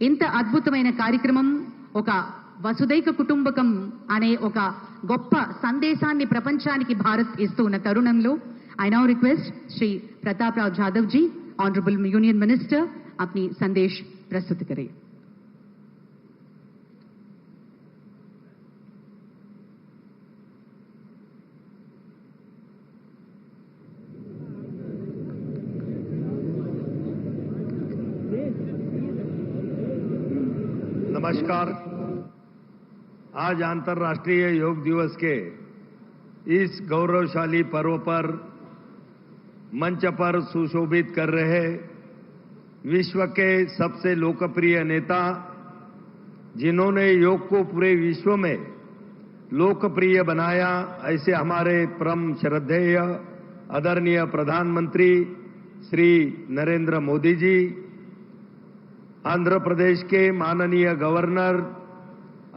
ఇంత అద్భుతమైన కార్యక్రమం ఒక వసుదైక కుటుంబకం అనే ఒక గొప్ప సందేశాన్ని ప్రపంచానికి భారత్ ఇస్తూ ఉన్న తరుణంలో I now request Shri Pratap Rao Jadhav ji, Honorable Union Minister, अपनी संदेश प्रस्तुत करें। नमस्कार। आज अंतर्राष्ट्रीय योग दिवस के इस गौरवशाली पर्व पर मंच पर सुशोभित कर रहे विश्व के सबसे लोकप्रिय नेता, जिन्होंने योग को पूरे विश्व में लोकप्रिय बनाया, ऐसे हमारे परम श्रद्धेय आदरणीय प्रधानमंत्री श्री नरेंद्र मोदी जी, आंध्र प्रदेश के माननीय गवर्नर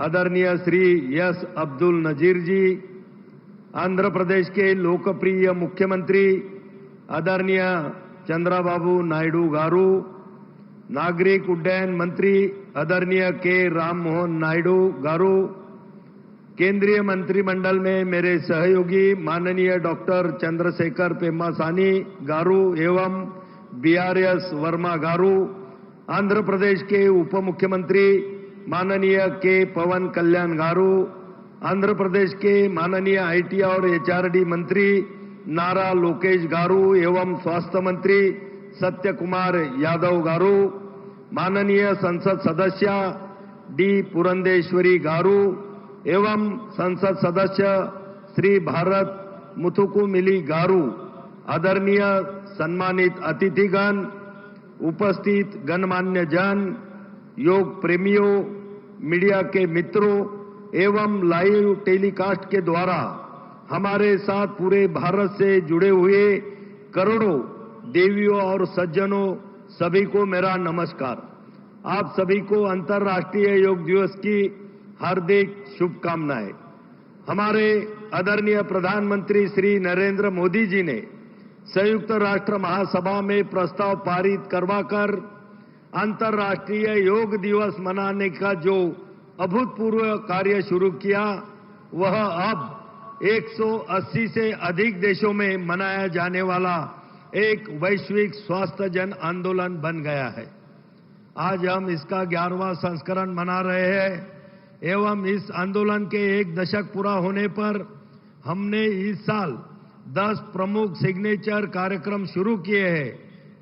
आदरणीय श्री एस अब्दुल नजीर जी, आंध्र प्रदेश के लोकप्रिय मुख्यमंत्री आदरणीय चंद्रबाबू नायडू गारू, नागरिक उड्डयन मंत्री आदरणीय के राम मोहन नायडू गारू, केंद्रीय मंत्रिमंडल में मेरे सहयोगी माननीय डॉक्टर चंद्रशेखर पेम्मासानी गारू एवं BRS वर्मा गारू, आंध्र प्रदेश के उप मुख्यमंत्री माननीय के पवन कल्याण गारू, आंध्र प्रदेश के माननीय IT और HRD मंत्री नारा लोकेश गारू एवं स्वास्थ्य मंत्री सत्य कुमार यादव गारू, माननीय संसद सदस्य D पुरंदेश्वरी गारू एवं संसद सदस्य श्री भारत मुथुकुमिली गारू, आदरणीय सम्मानित अतिथिगण, उपस्थित गणमान्य जन, योग प्रेमियों, मीडिया के मित्रों एवं लाइव टेलीकास्ट के द्वारा हमारे साथ पूरे भारत से जुड़े हुए करोड़ों देवियों और सज्जनों, सभी को मेरा नमस्कार। आप सभी को अंतर्राष्ट्रीय योग दिवस की हार्दिक शुभकामनाएं। हमारे आदरणीय प्रधानमंत्री श्री नरेंद्र मोदी जी ने संयुक्त राष्ट्र महासभा में प्रस्ताव पारित करवाकर अंतर्राष्ट्रीय योग दिवस मनाने का जो अभूतपूर्व कार्य शुरू किया, वह अब 180 से अधिक देशों में मनाया जाने वाला एक वैश्विक स्वास्थ्य जन आंदोलन बन गया है। आज हम इसका 11वां संस्करण मना रहे हैं एवं इस आंदोलन के 1 दशक पूरा होने पर हमने इस साल 10 प्रमुख सिग्नेचर कार्यक्रम शुरू किए हैं,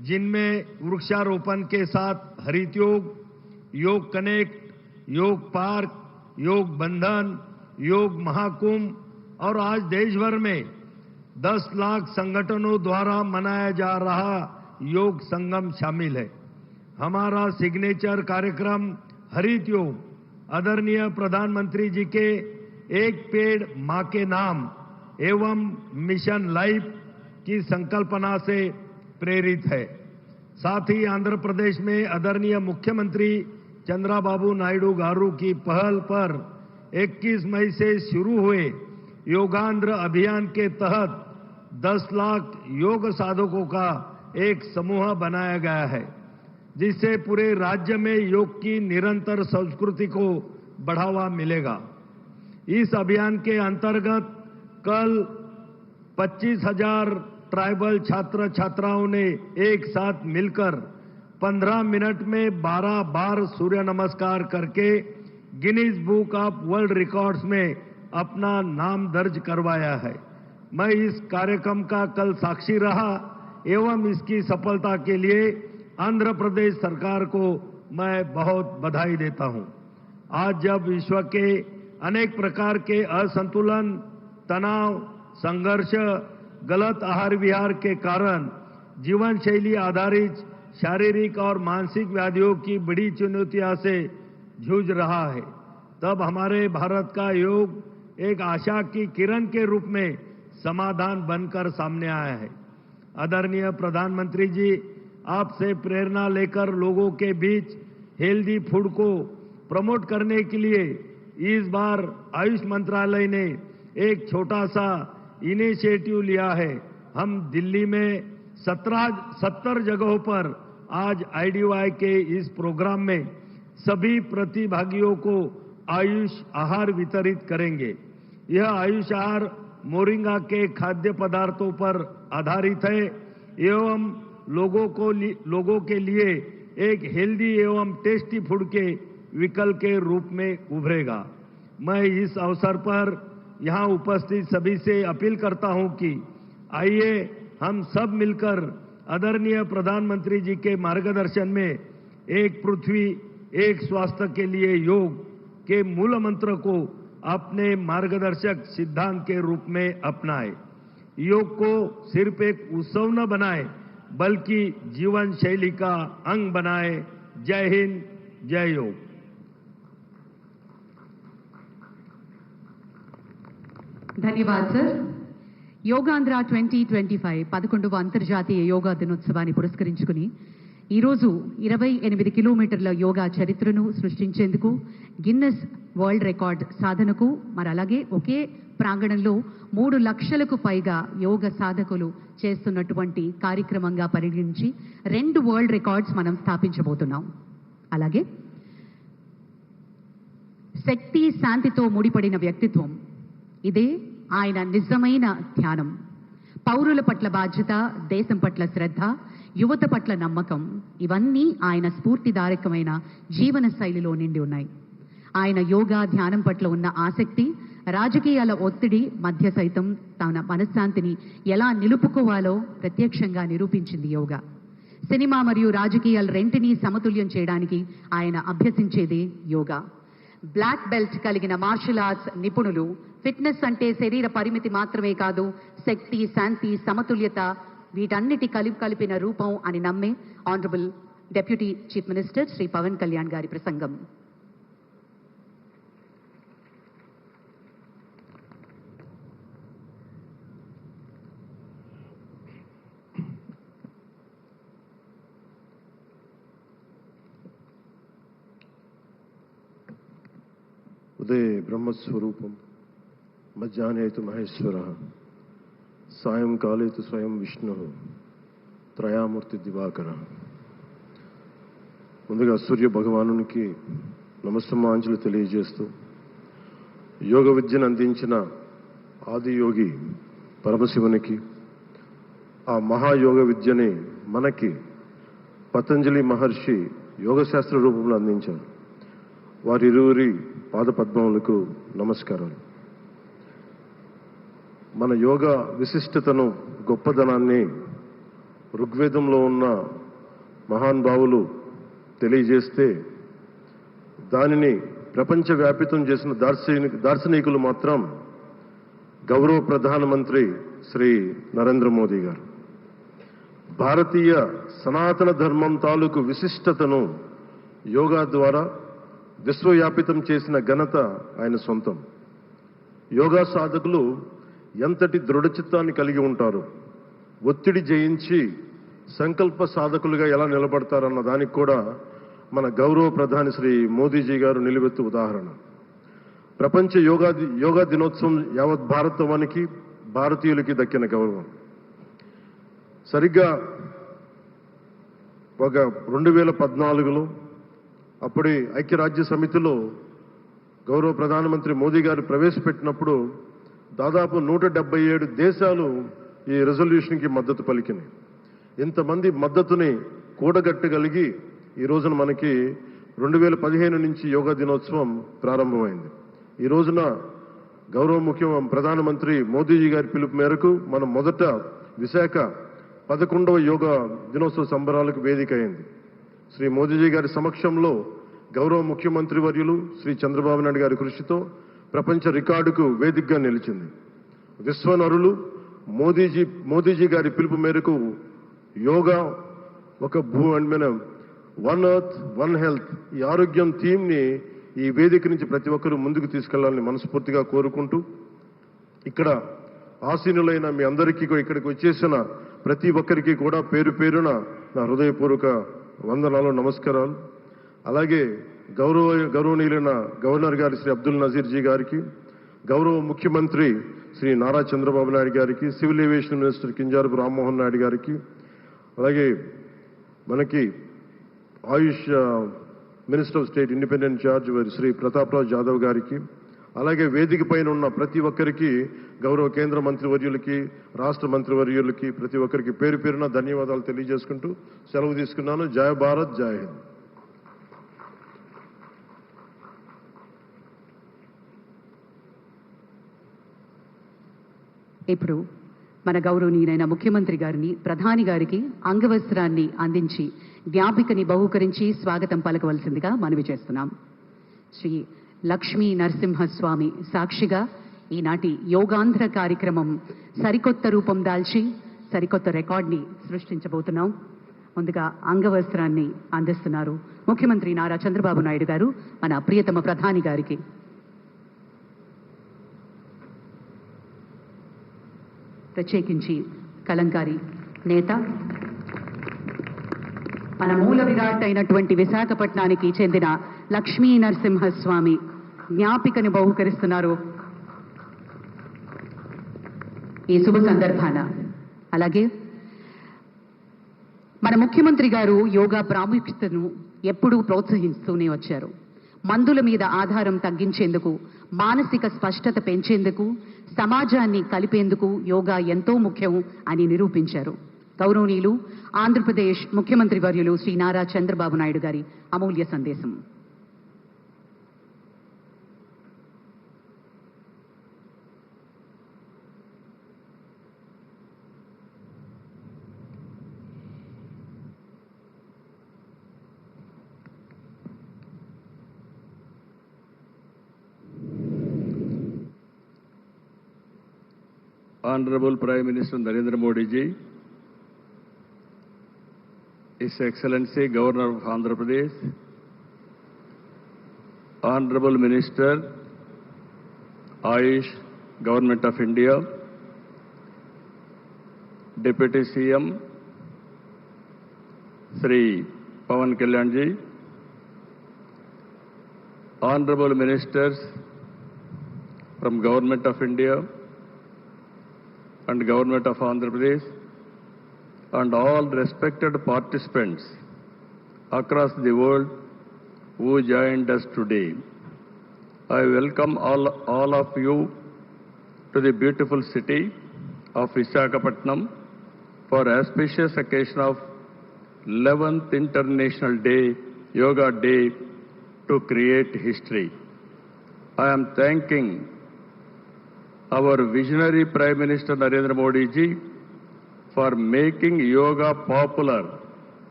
जिनमें वृक्षारोपण के साथ हरित योग, योग कनेक्ट, योग पार्क, योग बंधन, योग महाकुंभ और आज देश भर में 10 लाख संगठनों द्वारा मनाया जा रहा योग संगम शामिल है। हमारा सिग्नेचर कार्यक्रम हरित योग आदरणीय प्रधानमंत्री जी के एक पेड़ मां के नाम एवं मिशन लाइफ की संकल्पना से प्रेरित है। साथ ही आंध्र प्रदेश में आदरणीय मुख्यमंत्री चंद्रबाबू नायडू गारू की पहल पर 21 मई से शुरू हुए योगांध्र अभियान के तहत 10 लाख योग साधकों का एक समूह बनाया गया है, जिससे पूरे राज्य में योग की निरंतर संस्कृति को बढ़ावा मिलेगा। इस अभियान के अंतर्गत कल 25,000 ट्राइबल छात्र छात्राओं ने एक साथ मिलकर 15 मिनट में 12 बार सूर्य नमस्कार करके Guinness book of world records में अपना नाम दर्ज करवाया है। मैं इस कार्यक्रम का कल साक्षी रहा एवं इसकी सफलता के लिए आंध्र प्रदेश सरकार को मैं बहुत बधाई देता हूं। आज जब विश्व के अनेक प्रकार के असंतुलन, तनाव, संघर्ष, गलत आहार विहार के कारण जीवन शैली आधारित शारीरिक और मानसिक व्याधियों की बड़ी चुनौतियों से जूझ रहा है, तब हमारे भारत का योग एक आशा की किरण के रूप में समाधान बनकर सामने आया है। आदरणीय प्रधानमंत्री जी, आपसे प्रेरणा लेकर लोगों के बीच हेल्दी फूड को प्रमोट करने के लिए इस बार आयुष मंत्रालय ने एक छोटा सा इनिशिएटिव लिया है। हम दिल्ली में 70 जगहों पर आज आईडीवाई के इस प्रोग्राम में सभी प्रतिभागियों को आयुष आहार वितरित करेंगे। यह आयुष आहार मोरिंगा के खाद्य पदार्थों पर आधारित है एवं लोगों के लिए एक हेल्दी एवं टेस्टी फूड के विकल्प के रूप में उभरेगा। मैं इस अवसर पर यहां उपस्थित सभी से अपील करता हूं कि आइए हम सब मिलकर आदरणीय प्रधानमंत्री जी के मार्गदर्शन में एक पृथ्वी एक स्वास्थ्य के लिए योग के मूल मंत्र को अपने मार्गदर्शक सिद्धांत के रूप में अपनाएं। योग को सिर्फ एक उत्सव न बनाएं बल्कि जीवन शैली का अंग बनाएं। जय हिंद, जय योग। ధన్యవాదాలు సార్. యోగాంధ్ర 2025 11వ అంతర్జాతీయ యోగా దినోత్సవాన్ని పురస్కరించుకుని ఈరోజు 28 కిలోమీటర్ల యోగా చరిత్రను సృష్టించేందుకు గిన్నెస్ వరల్డ్ రికార్డ్ సాధనకు మరి అలాగే ఒకే ప్రాంగణంలో 3 లక్షలకు పైగా యోగ సాధకులు చేస్తున్నటువంటి కార్యక్రమంగా పరిగణించి 2 వరల్డ్ రికార్డ్స్ మనం స్థాపించబోతున్నాం. అలాగే శక్తి శాంతితో ముడిపడిన వ్యక్తిత్వం, ఇదే ఆయన నిజమైన ధ్యానం. పౌరుల పట్ల బాధ్యత, దేశం పట్ల శ్రద్ధ, యువత పట్ల నమ్మకం ఇవన్నీ ఆయన స్ఫూర్తిదాయకమైన జీవన శైలిలో నిండి ఉన్నాయి. ఆయన యోగా ధ్యానం పట్ల ఉన్న ఆసక్తి రాజకీయాల ఒత్తిడి మధ్య సైతం తన మనశ్శాంతిని ఎలా నిలుపుకోవాలో ప్రత్యక్షంగా నిరూపించింది యోగా. సినిమా మరియు రాజకీయాల రెంటిని సమతుల్యం చేయడానికి ఆయన అభ్యసించేదే యోగా. బ్లాక్ బెల్ట్ కలిగిన మార్షల్ ఆర్ట్స్ నిపుణులు ఫిట్నెస్ అంటే శరీర పరిమితి మాత్రమే కాదు, శక్తి, శాంతి, సమతుల్యత వీటన్నిటి కలిపిన రూపం అని నమ్మే honourable deputy chief minister Shri Pawan Kalyan గారి ప్రసంగం. ఉదయ బ్రహ్మస్వరూపం మధ్యాహ్నేతు మహేశ్వర సాయంకాలేతు స్వయం విష్ణు త్రయామూర్తి దివాకర. ముందుగా సూర్య భగవానునికి నమస్తమాంజలి తెలియజేస్తూ యోగ విద్యను అందించిన ఆదియోగి పరమశివునికి, ఆ మహాయోగ విద్యని మనకి పతంజలి మహర్షి యోగశాస్త్ర రూపంలో అందించారు. వారిరువురి పాదపద్మములకు నమస్కారాలు. మన యోగా విశిష్టతను, గొప్పదనాన్ని ఋగ్వేదంలో ఉన్న మహానుభావులు తెలియజేస్తే దానిని ప్రపంచవ్యాపితం చేసిన దార్శనికులు మాత్రం గౌరవ ప్రధానమంత్రి శ్రీ నరేంద్ర మోదీ గారు. భారతీయ సనాతన ధర్మం తాలూకు విశిష్టతను యోగా ద్వారా విశ్వవ్యాపితం చేసిన ఘనత ఆయన సొంతం. యోగా సాధకులు ఎంతటి దృఢచిత్తాన్ని కలిగి ఉంటారు, ఒత్తిడి జయించి సంకల్ప సాధకులుగా ఎలా నిలబడతారన్న దానికి కూడా మన గౌరవ ప్రధాని శ్రీ మోదీజీ గారు నిలువెత్తు ఉదాహరణ. ప్రపంచ యోగా దినోత్సవం యావత్ భారతవానికి, భారతీయులకి దక్కిన గౌరవం. సరిగ్గా ఒక 2014లో అప్పటి ఐక్యరాజ్య సమితిలో గౌరవ ప్రధానమంత్రి మోదీ గారు ప్రవేశపెట్టినప్పుడు దాదాపు 177 దేశాలు ఈ రెజల్యూషన్కి మద్దతు పలికినాయి. ఇంతమంది మద్దతుని కూడగట్టగలిగి ఈ రోజున మనకి 2015 నుంచి యోగా దినోత్సవం ప్రారంభమైంది. ఈ రోజున గౌరవ ప్రధానమంత్రి మోదీజీ గారి పిలుపు మేరకు మనం మొదట విశాఖ 11వ యోగా దినోత్సవ సంబరాలకు వేదిక అయింది. శ్రీ మోదీజీ గారి సమక్షంలో గౌరవ ముఖ్యమంత్రి వర్యులు శ్రీ చంద్రబాబు నాయుడు గారి కృషితో ప్రపంచ రికార్డుకు వేదికగా నిలిచింది. విశ్వనరులు మోదీజీ గారి పిలుపు మేరకు యోగా ఒక వన్ ఎర్త్ వన్ హెల్త్, ఈ ఆరోగ్యం థీమ్ని ఈ వేదిక నుంచి ప్రతి ఒక్కరూ ముందుకు తీసుకెళ్లాలని మనస్ఫూర్తిగా కోరుకుంటూ, ఇక్కడ ఆసీనులైన మీ అందరికీ ఇక్కడికి వచ్చేసిన ప్రతి ఒక్కరికి కూడా పేరు పేరున నా హృదయపూర్వక వందనాలు, నమస్కారాలు. అలాగే గౌరవనీయులైన గవర్నర్ గారి శ్రీ అబ్దుల్ నజీర్ జీ గారికి, గౌరవ ముఖ్యమంత్రి శ్రీ నారా చంద్రబాబు నాయుడు గారికి, civil aviation minister Kinjarapu Rammohan Naidu గారికి, అలాగే మనకి AYUSH minister of state independent charge వారి శ్రీ ప్రతాప్రావు జాదవ్ గారికి, అలాగే వేదిక పైన ఉన్న ప్రతి ఒక్కరికి, గౌరవ కేంద్ర మంత్రివర్యులకి, రాష్ట్ర మంత్రివర్యులకి, ప్రతి ఒక్కరికి పేరు పేరున ధన్యవాదాలు తెలియజేసుకుంటూ సెలవు తీసుకున్నాను. జై భారత్, జై హింద్. ఇప్పుడు మన గౌరవనీయులైన ముఖ్యమంత్రి గారిని, ప్రధాని గారికి అంగవస్త్రాన్ని అందించి జ్ఞాపికని బహూకరించి స్వాగతం పలకవలసిందిగా మనవి చేస్తున్నాం. శ్రీ లక్ష్మీ నరసింహస్వామి సాక్షిగా ఈనాటి యోగాంధ్ర కార్యక్రమం సరికొత్త రూపం దాల్చి సరికొత్త రికార్డ్ని సృష్టించబోతున్నాం. ముందుగా అంగవస్త్రాన్ని అందిస్తున్నారు ముఖ్యమంత్రి నారా చంద్రబాబు నాయుడు గారు మన ప్రియతమ ప్రధాని గారికి. ప్రత్యేకించి కలంకారి నేత, మన మూల విరాట్ అయినటువంటి విశాఖపట్నానికి చెందిన లక్ష్మీ నరసింహస్వామి జ్ఞాపికను బహుకరిస్తున్నారు ఈ శుభ సందర్భాన. అలాగే మన ముఖ్యమంత్రి గారు యోగా ప్రాముఖ్యతను ఎప్పుడూ ప్రోత్సహిస్తూనే వచ్చారు. మందుల మీద ఆధారం తగ్గించేందుకు, మానసిక స్పష్టత పెంచేందుకు, సమాజాన్ని కలిపేందుకు యోగా ఎంతో ముఖ్యం అని నిరూపించారు. గౌరవనీయులు ఆంధ్రప్రదేశ్ ముఖ్యమంత్రి వర్యులు శ్రీ నారా చంద్రబాబు నాయుడు గారి అమూల్య సందేశం. Honorable Prime Minister Narendra Modi ji, His Excellency Governor of Andhra Pradesh, Honorable Minister, Ayush, Government of India, Deputy CM, Sri Pawan Kalyan ji, Honorable Ministers from Government of India and Government of Andhra Pradesh, and all respected participants across the world who joined us today. I welcome all of you to the beautiful city of Visakhapatnam for auspicious occasion of 11th International Yoga Day to create history. I am thanking our visionary Prime Minister Narendra Modi ji for making yoga popular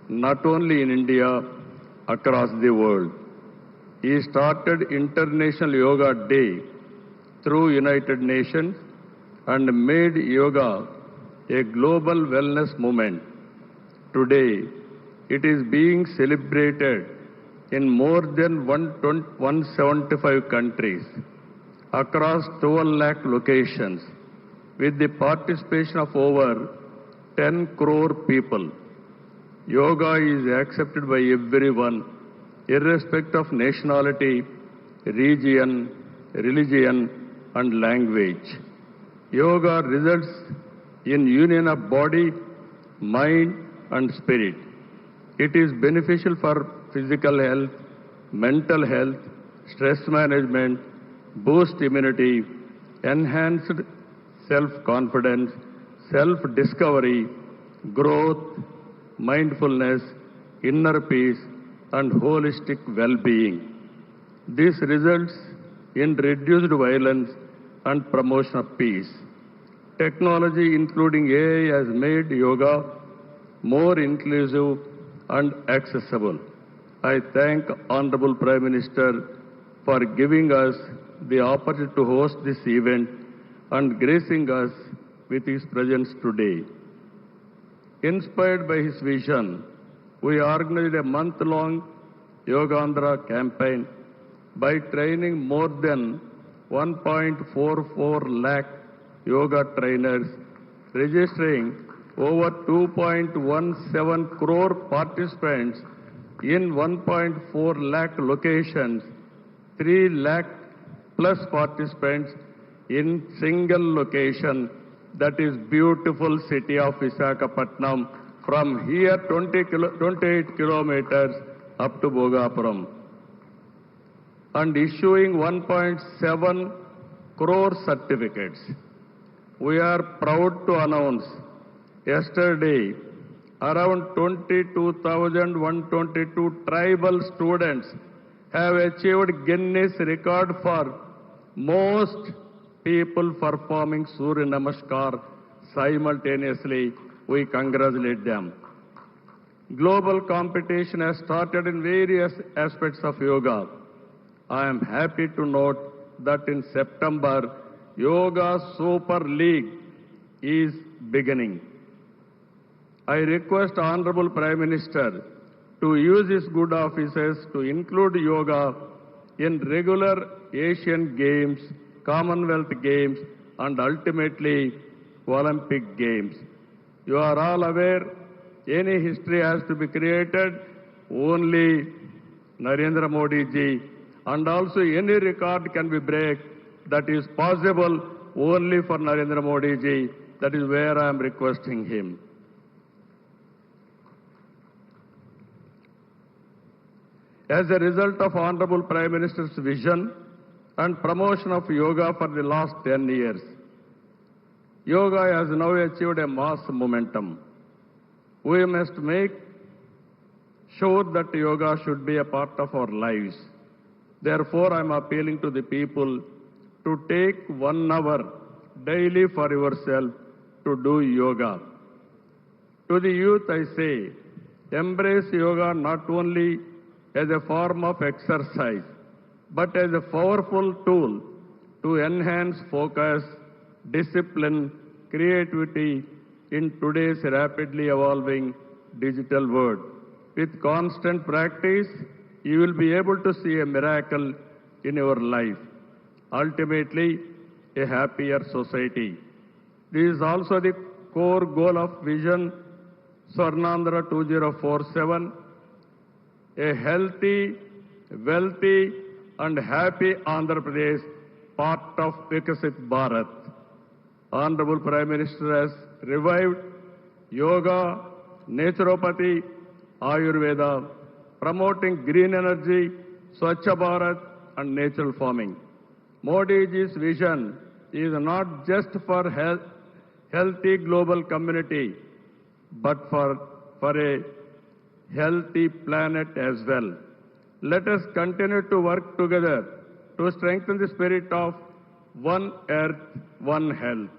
not only in India, across the world. He started International Yoga Day through United Nations and made yoga a global wellness movement. Today, it is being celebrated in more than 175 countries, across 12 lakh locations, with the participation of over 10 crore people. Yoga is accepted by everyone, irrespective of nationality, region, religion, and language. Yoga results in union of body, mind, and spirit. It is beneficial for physical health, mental health, stress management, boost immunity, enhanced self-confidence, self-discovery, growth, mindfulness, inner peace, and holistic well-being. This results in reduced violence and promotion of peace. Technology, including AI, has made yoga more inclusive and accessible. I thank Honorable Prime Minister for giving us the opportunity to host this event and gracing us with his presence today. Inspired by his vision, we organized a month-long Yogandhra campaign by training more than 1.44 lakh yoga trainers, registering over 2.17 crore participants in 1.4 lakh locations, 3 lakh plus participants in single location, that is beautiful city of Visakhapatnam, from here 28 kilometers up to Bhogapuram, and issuing 1.7 crore certificates. We are proud to announce yesterday around 22,122 tribal students have achieved Guinness record for most people performing Surya Namaskar simultaneously. We congratulate them. Global competition has started in various aspects of yoga. I am happy to note that in September, Yoga Super League is beginning. I request Honorable Prime Minister to use his good offices to include yoga in regular Asian Games, Commonwealth Games, and ultimately Olympic Games. You are all aware, any history has to be created, only Narendra Modi ji, and also any record can be break that is possible only for Narendra Modi ji. That is where I am requesting him. As a result of Honorable Prime Minister's vision and promotion of yoga for the last 10 years, yoga has now achieved a mass momentum. We must make sure that yoga should be a part of our lives. Therefore, I am appealing to the people to take 1 hour daily for yourself to do yoga. To the youth, I say, embrace yoga not only as a form of exercise, but as a powerful tool to enhance focus, discipline, creativity in today's rapidly evolving digital world. With constant practice, you will be able to see a miracle in your life. Ultimately, a happier society. This is also the core goal of Vision Swarnandhra 2047, a healthy, wealthy, and happy Andhra Pradesh, part of Vikasit Bharat. Honorable Prime Minister has revived yoga, naturopathy, Ayurveda, promoting green energy, Swachh Bharat, and natural farming. Modi ji's vision is not just for healthy global community, but for a healthy planet as well. Let us continue to work together to strengthen the spirit of one earth, one health.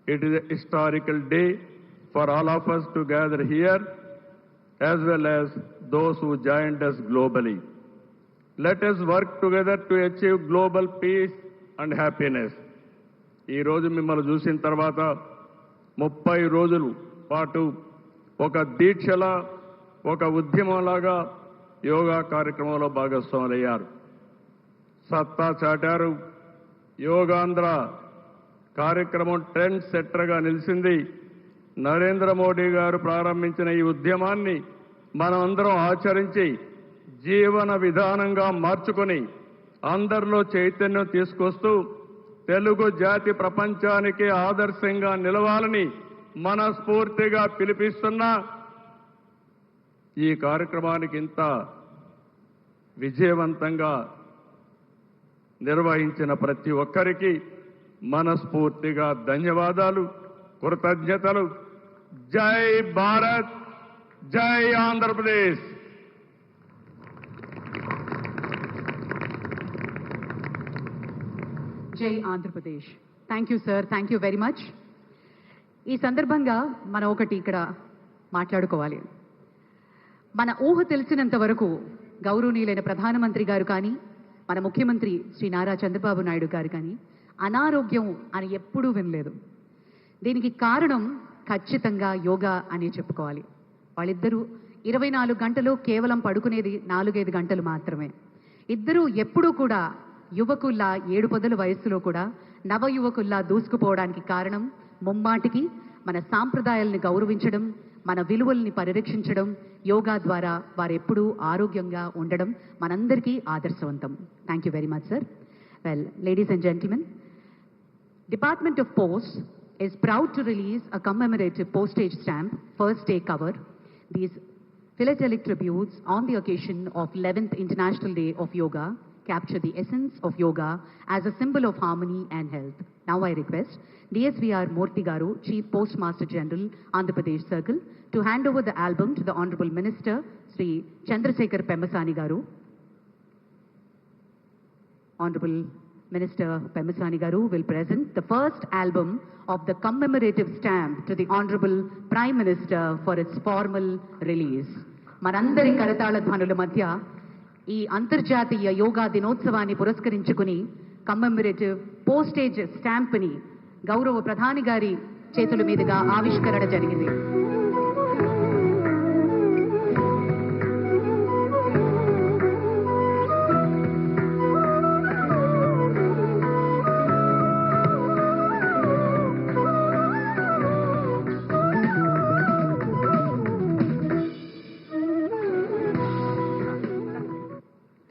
It is a historical day for all of us to gather here, as well as those who joined us globally. Let us work together to achieve global peace and happiness. ఈ రోజు మిమ్మల్ని చూసిన తర్వాత 30 రోజుల పాటు ఒక దీక్షలా, ఒక ఉద్యమంలాగా యోగా కార్యక్రమంలో భాగస్వాములయ్యారు. సత్తా చాటారు. యోగాంధ్ర కార్యక్రమం ట్రెండ్ సెట్టర్గా నిలిచింది. నరేంద్ర మోడీ గారు ప్రారంభించిన ఈ ఉద్యమాన్ని మనం అందరం ఆచరించి జీవన విధానంగా మార్చుకొని అందరిలో చైతన్యం తీసుకొస్తూ తెలుగు జాతి ప్రపంచానికి ఆదర్శంగా నిలవాలని మనస్ఫూర్తిగా పిలిపిస్తున్నా. ఈ కార్యక్రమానికి ఇంత విజయవంతంగా నిర్వహించిన ప్రతి ఒక్కరికి మనస్ఫూర్తిగా ధన్యవాదాలు, కృతజ్ఞతలు. జై భారత్, జై ఆంధ్రప్రదేశ్. జై Andhra Pradesh. Thank you sir, thank you very much. ఈ సందర్భంగా మనం ఒకటి ఇక్కడ మాట్లాడుకోవాలి. మన ఊహ తెలిసినంత వరకు గౌరవనీయులైన ప్రధానమంత్రి గారు కానీ, మన ముఖ్యమంత్రి శ్రీ నారా చంద్రబాబు నాయుడు గారు కానీ అనారోగ్యం అని ఎప్పుడూ వినలేదు. దీనికి కారణం ఖచ్చితంగా యోగా అని చెప్పుకోవాలి. వాళ్ళిద్దరూ 24 గంటలు కేవలం పడుకునేది 4-5 గంటలు మాత్రమే. ఇద్దరూ ఎప్పుడూ కూడా యువకుల్లా 7 పొదల వయస్సులో కూడా నవ యువకుల్లా దూసుకుపోవడానికి కారణం ముమ్మాటికి మన సాంప్రదాయాలను గౌరవించడం, మన విలువల్ని పరిరక్షించడం, యోగా ద్వారా వారెప్పుడూ ఆరోగ్యంగా ఉండడం మనందరికీ ఆదర్శవంతం. Thank you very much sir. Well, ladies and gentlemen, Department of Posts is proud to release a commemorative postage stamp, first day cover. These philatelic tributes on the occasion of 11th International Day of Yoga capture the essence of yoga as a symbol of harmony and health. Now I request DSVR Murthy Garu, Chief Postmaster General, Andhra Pradesh Circle, to hand over the album to the Honorable Minister, Sri Chandrasekhar Pemmasani Garu. Honorable Minister Pemmasani Garu will present the first album of the commemorative stamp to the Honorable Prime Minister for its formal release. మనందరి కరతాళ ధ్వనుల మధ్య ఈ అంతర్జాతీయ యోగా దినోత్సవాన్ని పురస్కరించుకుని కమ్మెమరేటివ్ postage స్టాంప్ని గౌరవ ప్రధాని గారి చేతుల మీదుగా ఆవిష్కరణ జరిగింది.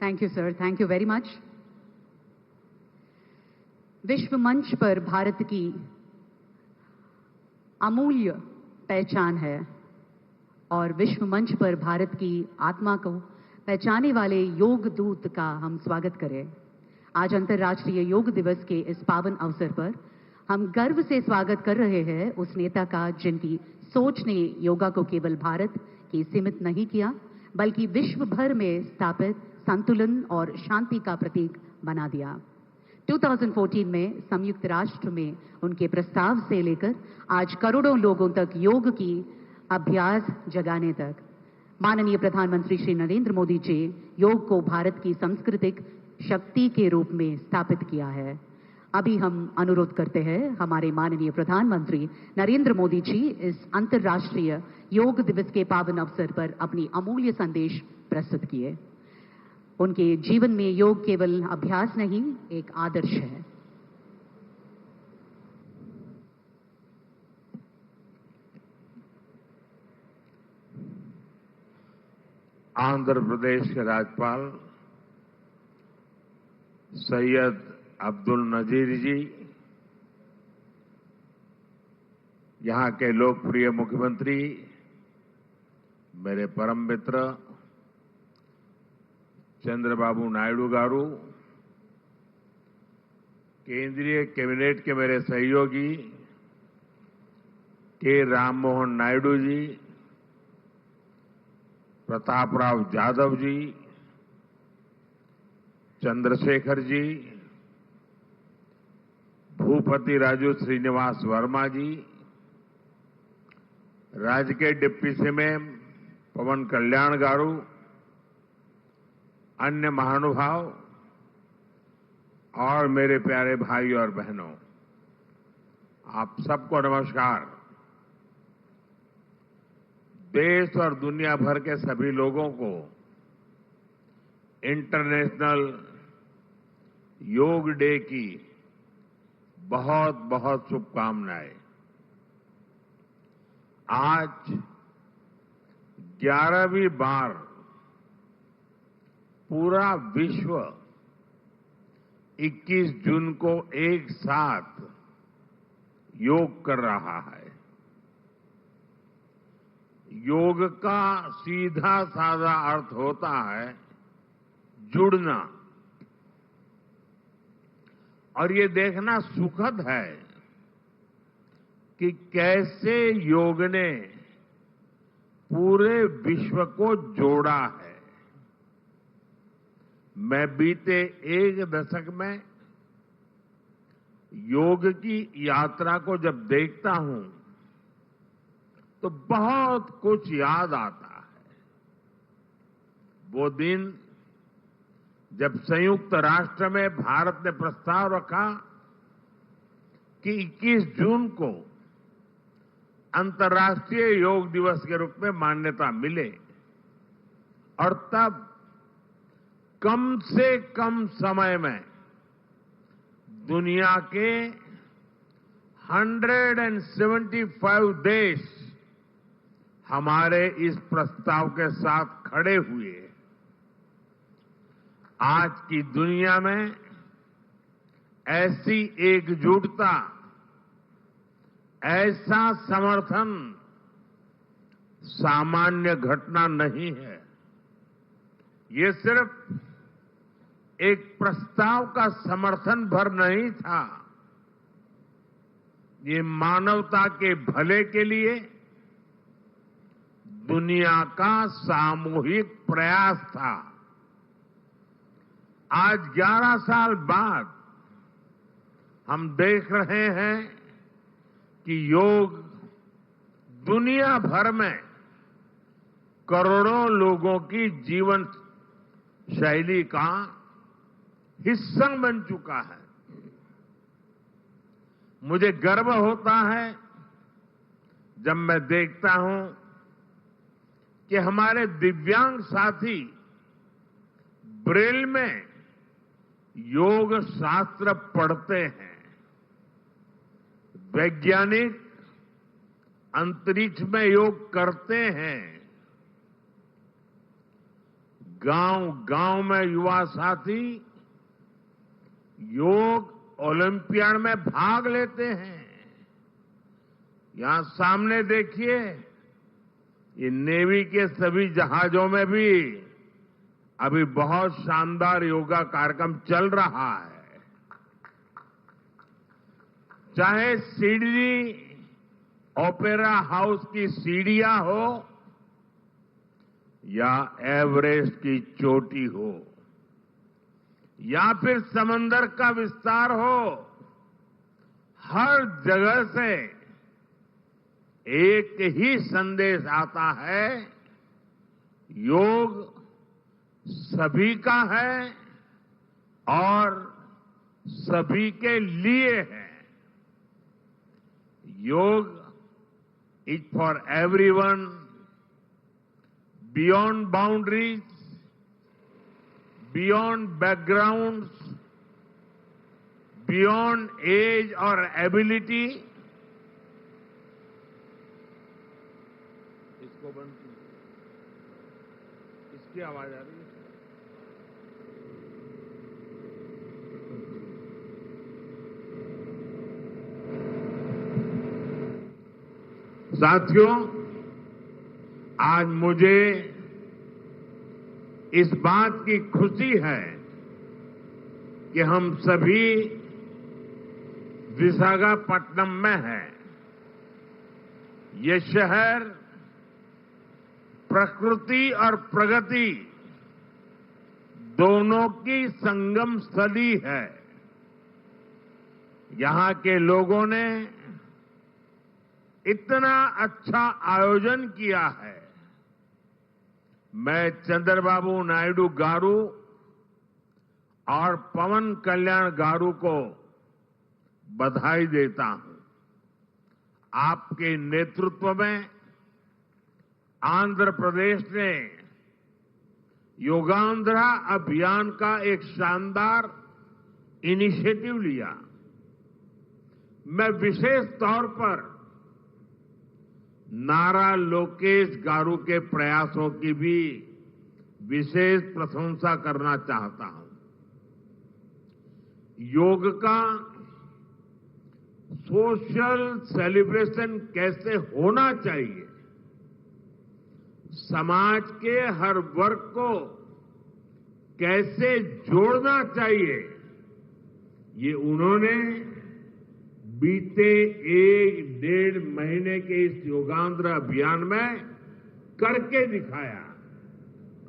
Thank you sir, thank you very much. विश्व मंच पर भारत की अमूल्य पहचान है और विश्व मंच पर भारत की आत्मा को पहचाने वाले योग दूत का हम स्वागत करें. आज अंतर्राष्ट्रीय योग दिवस के इस पावन अवसर पर हम गर्व से स्वागत कर रहे हैं उस नेता का जिनकी सोच ने योगा को केवल भारत के सीमित नहीं किया बल्कि विश्व भर में स्थापित संतुलन और शांति का प्रतीक बना दिया. 2014 में संयुक्त राष्ट्र में उनके प्रस्ताव से लेकर आज करोड़ों लोगों तक योग की अभ्यास जगाने तक माननीय प्रधानमंत्री श्री नरेंद्र मोदी जी योग को भारत की सांस्कृतिक शक्ति के रूप में स्थापित किया है. अभी हम अनुरोध करते हैं हमारे माननीय प्रधानमंत्री नरेंद्र मोदी जी इस अंतर्राष्ट्रीय योग दिवस के पावन अवसर पर अपनी अमूल्य संदेश प्रस्तुत किए. उनके जीवन में योग केवल अभ्यास नहीं, एक आदर्श है. आंध्र प्रदेश के राज्यपाल सैयद अब्दुल नजीर जी, यहां के लोकप्रिय मुख्यमंत्री मेरे परम मित्र चंद्रबाबू नायडू गारू, केंद्रीय कैबिनेट के मेरे सहयोगी के राममोहन नायडू जी, प्रतापराव जाधव जी, चंद्रशेखर जी, भूपति राजू श्रीनिवास वर्मा जी, राज्य के डिप्टी सीएम पवन कल्याण गारू, अन्य महानुभाव और मेरे प्यारे भाई और बहनों, आप सबको नमस्कार. देश और दुनिया भर के सभी लोगों को इंटरनेशनल योग डे की बहुत बहुत शुभकामनाएं. आज 11वीं बार पूरा विश्व 21 जून को एक साथ योग कर रहा है. योग का सीधा साधा अर्थ होता है जुड़ना, और ये देखना सुखद है कि कैसे योग ने पूरे विश्व को जोड़ा है. मैं बीते एक दशक में योग की यात्रा को जब देखता हूं तो बहुत कुछ याद आता है. वो दिन जब संयुक्त राष्ट्र में भारत ने प्रस्ताव रखा कि 21 जून को अंतर्राष्ट्रीय योग दिवस के रूप में मान्यता मिले, और तब कम से कम समय में दुनिया के 175 देश हमारे इस प्रस्ताव के साथ खड़े हुए. आज की दुनिया में ऐसी एकजुटता ऐसा समर्थन सामान्य घटना नहीं है। ये सिर्फ एक प्रस्ताव का समर्थन भर नहीं था, ये मानवता के भले के लिए दुनिया का सामूहिक प्रयास था। आज 11 साल बाद हम देख रहे हैं कि योग दुनिया भर में करोड़ों लोगों की जीवन शैली का हिस्सा बन चुका है। मुझे गर्व होता है जब मैं देखता हूं कि हमारे दिव्यांग साथी ब्रेल में योग शास्त्र पढ़ते हैं, वैज्ञानिक अंतरिक्ष में योग करते हैं, गांव-गांव में युवा साथी योग ओलंपियाड में भाग लेते हैं। यहां सामने देखिए, ये नेवी के सभी जहाजों में भी अभी बहुत शानदार योगा कार्यक्रम चल रहा है। चाहे सिडनी ओपेरा हाउस की सीढ़ियां हो या एवरेस्ट की चोटी हो या फिर समंदर का विस्तार हो, हर जगह से एक ही संदेश आता है, योग सभी का है और सभी के लिए है। योग is for everyone, beyond boundaries, beyond backgrounds, beyond age or ability. इसको बंद कीजिए, इसकी आवाज आ रही है। साथियों, आज मुझे इस बात की खुशी है कि हम सभी विशाखापट्टनम में हैं। ये शहर प्रकृति और प्रगति दोनों की संगम स्थली है। यहां के लोगों ने इतना अच्छा आयोजन किया है। मैं चंद्रबाबू नायडू गारू और पवन कल्याण गारू को बधाई देता हूं। आपके नेतृत्व में आंध्र प्रदेश ने योगांध्रा अभियान का एक शानदार इनिशिएटिव लिया। मैं विशेष तौर पर नारा लोकेश गारू के प्रयासों की भी विशेष प्रशंसा करना चाहता हूं। योग का सोशल सेलिब्रेशन कैसे होना चाहिए, समाज के हर वर्ग को कैसे जोड़ना चाहिए, ये उन्होंने बीते 1-1.5 महीने के इस योगांध्र अभियान में करके दिखाया।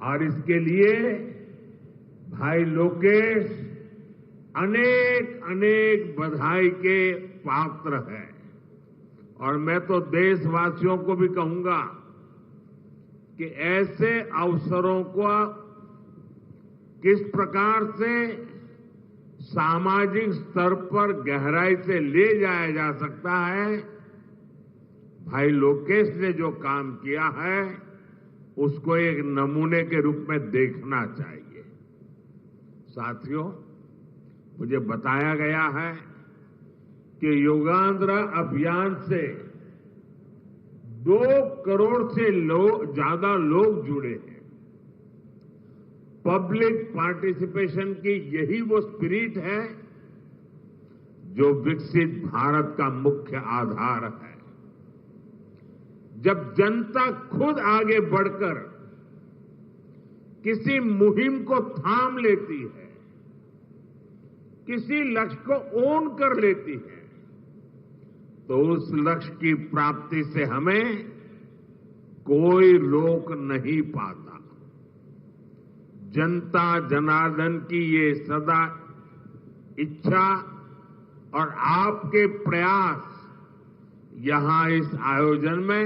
और इसके लिए भाई लोकेश अनेक अनेक बधाई के पात्र हैं। और मैं तो देशवासियों को भी कहूंगा कि ऐसे अवसरों को किस प्रकार से सामाजिक स्तर पर गहराई से ले जाया जा सकता है, भाई लोकेश ने जो काम किया है उसको एक नमूने के रूप में देखना चाहिए। साथियों, मुझे बताया गया है कि योगांध्र अभियान से 2 करोड़ से ज्यादा लोग जुड़े हैं। पब्लिक पार्टिसिपेशन की यही वो स्पिरिट है जो विकसित भारत का मुख्य आधार है। जब जनता खुद आगे बढ़कर किसी मुहिम को थाम लेती है, किसी लक्ष्य को ओन कर लेती है, तो उस लक्ष्य की प्राप्ति से हमें कोई रोक नहीं पाता। जनता जनार्दन की ये सदा इच्छा और आपके प्रयास यहां इस आयोजन में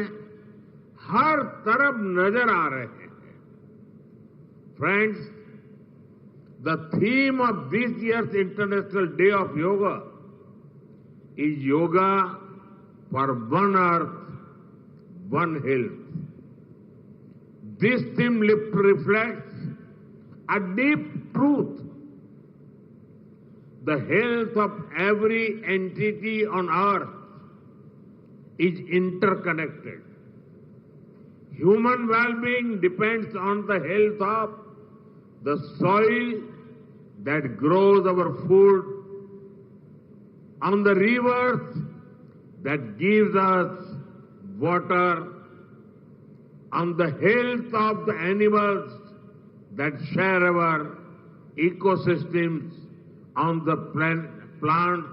हर तरफ नजर आ रहे हैं। Friends, the theme of this year's International Day of Yoga is Yoga for One Earth, One Health. This theme reflects a deep truth. The health of every entity on earth is interconnected. Human well-being depends on the health of the soil that grows our food, on the rivers that gives us water, on the health of the animals that share our ecosystems, on the plants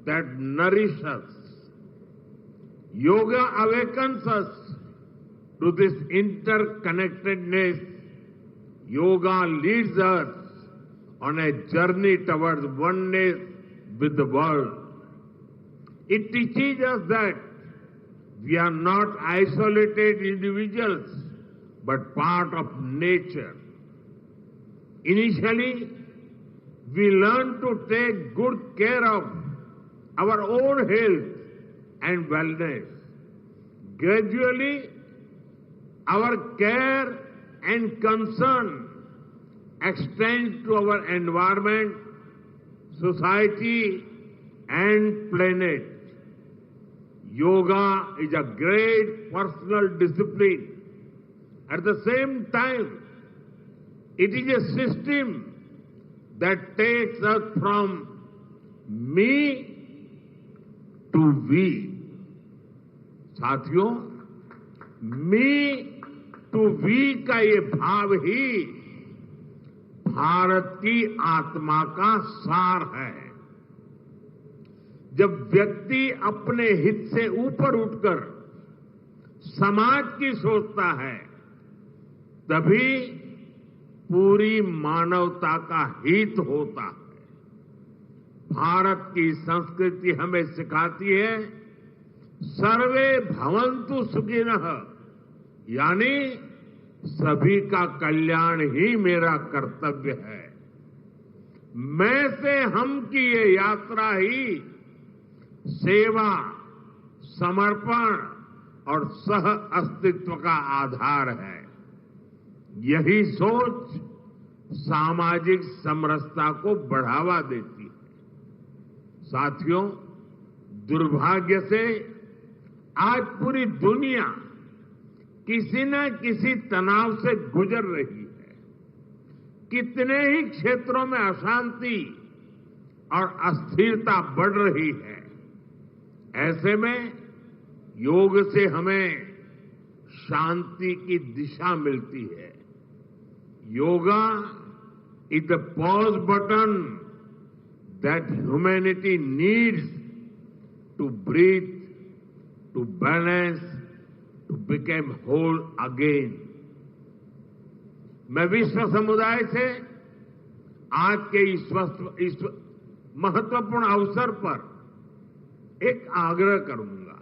that nourish us. Yoga awakens us to this interconnectedness. Yoga leads us on a journey towards oneness with the world. It teaches us that we are not isolated individuals, but part of nature. Initially, we learn to take good care of our own health and wellness. Gradually, our care and concern extends to our environment, society, and planet. Yoga is a great personal discipline. At the same time, it is a system that takes us from me to we. साथियों, मी to we का ये भाव ही भारत की आत्मा का सार है। जब व्यक्ति अपने हित से ऊपर उठकर समाज की सोचता है, तभी पूरी मानवता का हित होता है। भारत की संस्कृति हमें सिखाती है, सर्वे भवन्तु सुखिनः, यानी सभी का कल्याण ही मेरा कर्तव्य है। मैं से हम की ये यात्रा ही सेवा, समर्पण और सह अस्तित्व का आधार है। यही सोच सामाजिक समरसता को बढ़ावा देती है। साथियों, दुर्भाग्य से आज पूरी दुनिया किसी न किसी तनाव से गुजर रही है। कितने ही क्षेत्रों में अशांति और अस्थिरता बढ़ रही है। ऐसे में योग से हमें शांति की दिशा मिलती है। Yoga is the pause button that humanity needs to breathe, to balance, to become whole again. मैं विश्व समुदाय से आज के इस महत्वपूर्ण अवसर पर एक आग्रह करूंगा।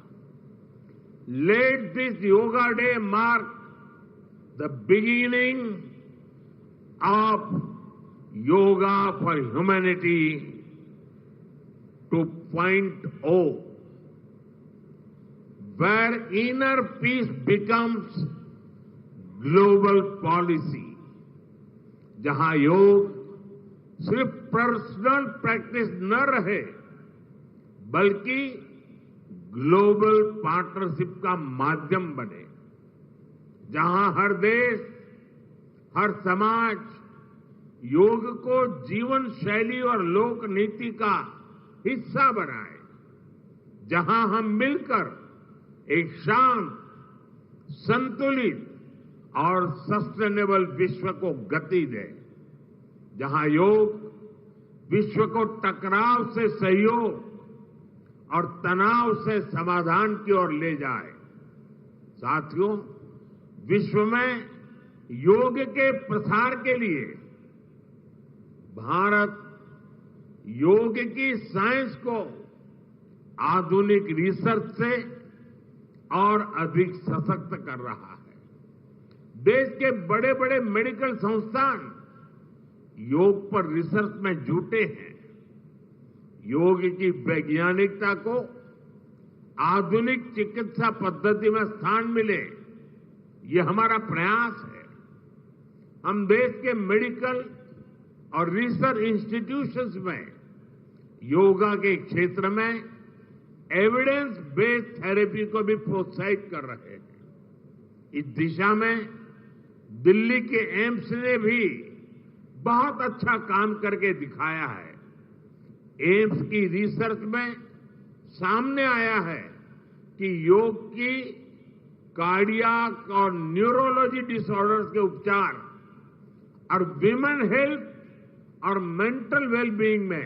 Let this Yoga Day mark the beginning of Yoga for Humanity 2.0. where inner peace becomes global policy, जहां योग सिर्फ पर्सनल प्रैक्टिस न रहे, बल्कि ग्लोबल पार्टनरशिप का माध्यम बने, जहां हर देश, हर समाज योग को जीवन शैली और लोक नीति का हिस्सा बनाए, जहां हम मिलकर एक शांत, संतुलित और सस्टेनेबल विश्व को गति दें, जहां योग विश्व को टकराव से सहयोग और तनाव से समाधान की ओर ले जाए। साथियों, विश्व में योग के प्रसार के लिए भारत योग की साइंस को आधुनिक रिसर्च से और अधिक सशक्त कर रहा है। देश के बड़े बड़े मेडिकल संस्थान योग पर रिसर्च में जुटे हैं। योग की वैज्ञानिकता को आधुनिक चिकित्सा पद्धति में स्थान मिले, ये हमारा प्रयास है। हम देश के मेडिकल और रिसर्च इंस्टीट्यूशंस में योगा के क्षेत्र में एविडेंस बेस्ड थेरेपी को भी प्रोत्साहित कर रहे हैं। इस दिशा में दिल्ली के एम्स ने भी बहुत अच्छा काम करके दिखाया है। एम्स की रिसर्च में सामने आया है कि योग की कार्डियक और न्यूरोलॉजी डिसऑर्डर्स के उपचार और विमेन हेल्थ और मेंटल वेलबीइंग में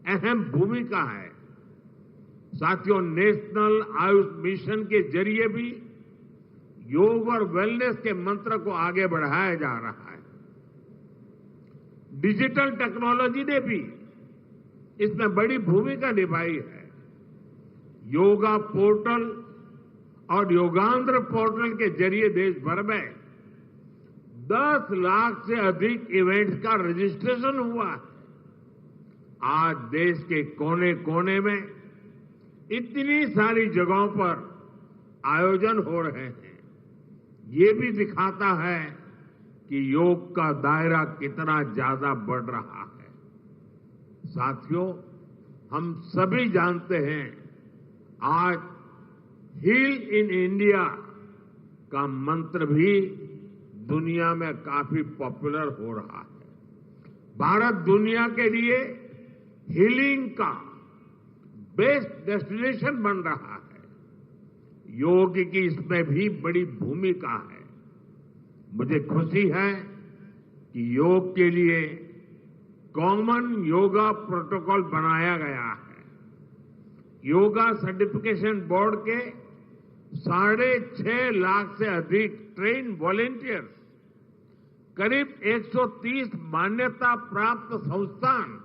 अहम भूमिका है। साथियों, नेशनल आयुष मिशन के जरिए भी योग और वेलनेस के मंत्र को आगे बढ़ाया जा रहा है। डिजिटल टेक्नोलॉजी ने भी इसमें बड़ी भूमिका निभाई है। योगा पोर्टल और योगांध्र पोर्टल के जरिए देश भर में 10 लाख से अधिक इवेंट्स का रजिस्ट्रेशन हुआ है। आज देश के कोने कोने में इतनी सारी जगहों पर आयोजन हो रहे हैं। ये भी दिखाता है कि योग का दायरा कितना ज्यादा बढ़ रहा है। साथियों, हम सभी जानते हैं आज हील इन इंडिया का मंत्र भी दुनिया में काफी पॉपुलर हो रहा है। भारत दुनिया के लिए हीलिंग का बेस्ट डेस्टिनेशन बन रहा है। योग की इसमें भी बड़ी भूमिका है। मुझे खुशी है कि योग के लिए कॉमन योगा प्रोटोकॉल बनाया गया है। योगा सर्टिफिकेशन बोर्ड के 6.5 लाख से अधिक ट्रेन वॉलेंटियर्स, करीब 130 मान्यता प्राप्त संस्थान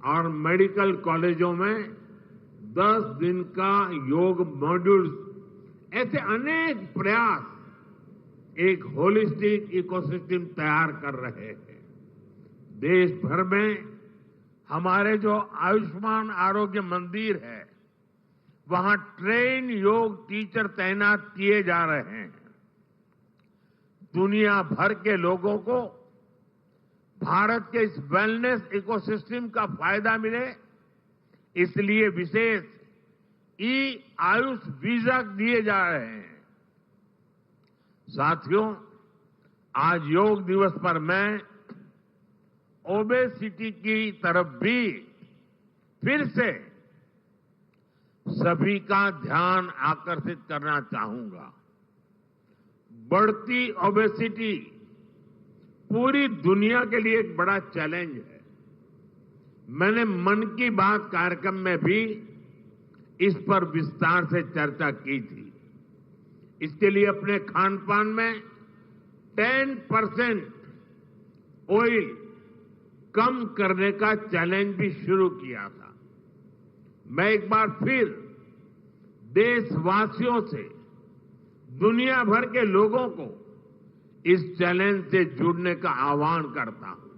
और मेडिकल कॉलेजों में 10 दिन का योग मॉड्यूल्स, ऐसे अनेक प्रयास एक होलिस्टिक इकोसिस्टम तैयार कर रहे हैं। देश भर में हमारे जो आयुष्मान आरोग्य मंदिर है, वहां ट्रेन योग टीचर तैनात किए जा रहे हैं। दुनिया भर के लोगों को भारत के इस वेलनेस इकोसिस्टम का फायदा मिले, इसलिए विशेष आयुष वीजा दिए जा रहे हैं। साथियों, आज योग दिवस पर मैं ओबेसिटी की तरफ भी फिर से सभी का ध्यान आकर्षित करना चाहूंगा। बढ़ती ओबेसिटी पूरी दुनिया के लिए एक बड़ा चैलेंज है। मैंने मन की बात कार्यक्रम में भी इस पर विस्तार से चर्चा की थी। इसके लिए अपने खान पान में 10% ऑयल कम करने का चैलेंज भी शुरू किया था। मैं एक बार फिर देशवासियों से, दुनिया भर के लोगों को इस चैलेंज से जुड़ने का आह्वान करता हूं।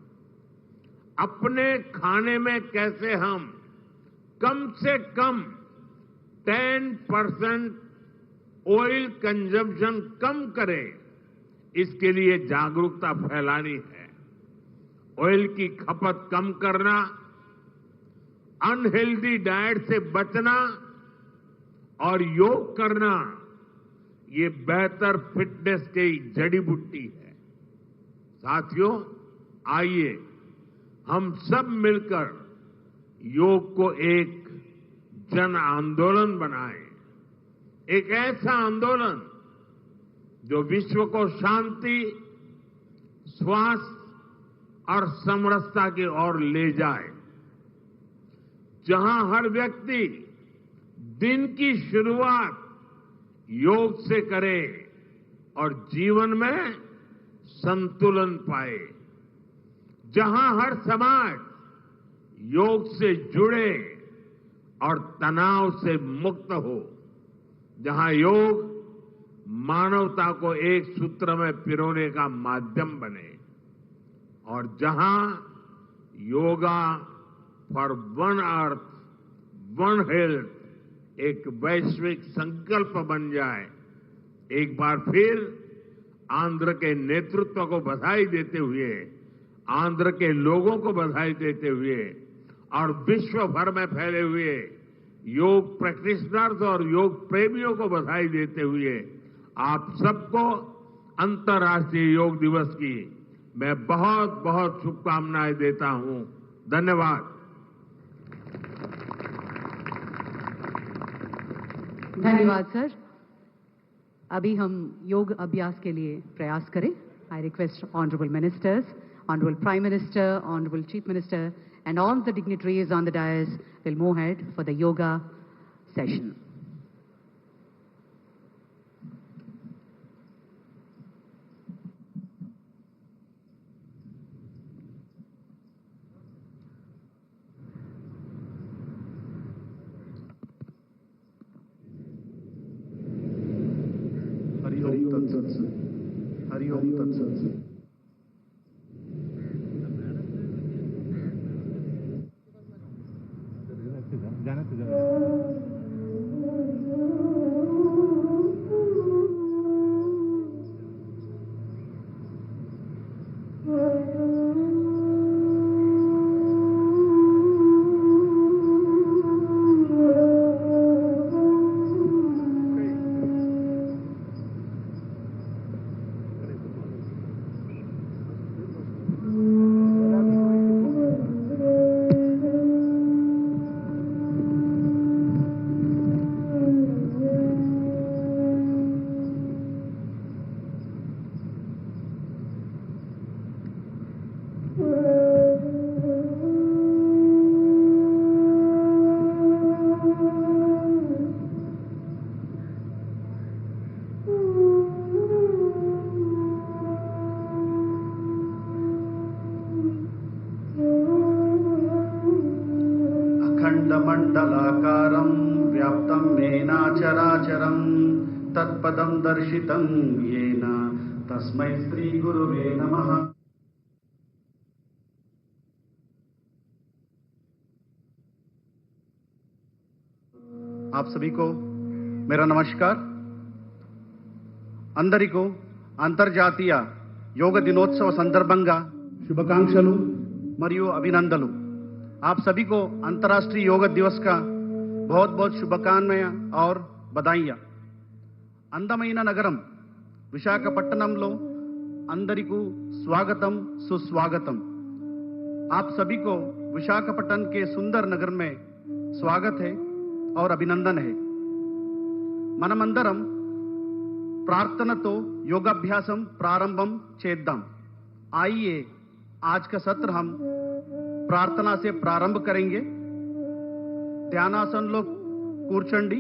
अपने खाने में कैसे हम कम से कम 10% ऑयल कंजम्पशन कम करें, इसके लिए जागरूकता फैलानी है। ऑयल की खपत कम करना, अनहेल्दी डाइट से बचना और योग करना, ये बेहतर फिटनेस की जड़ी बूटी है। साथियों, आइए हम सब मिलकर योग को एक जन आंदोलन बनाएं, एक ऐसा आंदोलन जो विश्व को शांति, स्वास्थ्य और समरसता की ओर ले जाए, जहां हर व्यक्ति दिन की शुरुआत योग से करे और जीवन में संतुलन पाए, जहां हर समाज योग से जुड़े और तनाव से मुक्त हो, जहां योग मानवता को एक सूत्र में पिरोने का माध्यम बने और जहां yoga for one earth one health एक वैश्विक संकल्प बन जाए। एक बार फिर आंध्र के नेतृत्व को बधाई देते हुए, आंध्र के लोगों को बधाई देते हुए और विश्व भर में फैले हुए योग प्रैक्टिशनर्स और योग प्रेमियों को बधाई देते हुए आप सबको अंतर्राष्ट्रीय योग दिवस की मैं बहुत बहुत शुभकामनाएं देता हूं। धन्यवाद। धन्यवाद सर। अभी हम योग अभ्यास के लिए प्रयास करें। I request honourable ministers, honourable prime minister, honourable chief minister and all the dignitaries on the dais will move ahead for the yoga session. Hari Om तत्सत्। हरि ओम तत्सत्। अखण्डमण्डलाकारं व्याप्तं येन चराचरं तत्पदं दर्शितं येन तस्मै श्रीगुरुवे नमः। आप सभी को मेरा नमस्कार। अंदरिको अंतर्जातीय योग दिनोत्सव संदर्भंगा शुभकांक्षलु मरियु अभिनंदनలు। आप सभी को अंतर्राष्ट्रीय योग दिवस का बहुत बहुत शुभकामनाएं और बधाइयां। అందమైన నగరం విశాఖపట్నంలో అందరికీ स्वागतम सुस्वागतम। आप सभी को विशाखापट्टनम के सुंदर नगर में स्वागत है और अभिनंदन है। మనమందరం प्रार्थनातो योगाभ्यासम प्रारंभम చేద్దాం। आइए आज का सत्र हम प्रार्थना से प्रारंभ करेंगे। ध्यानासन लोग కూర్చోండి।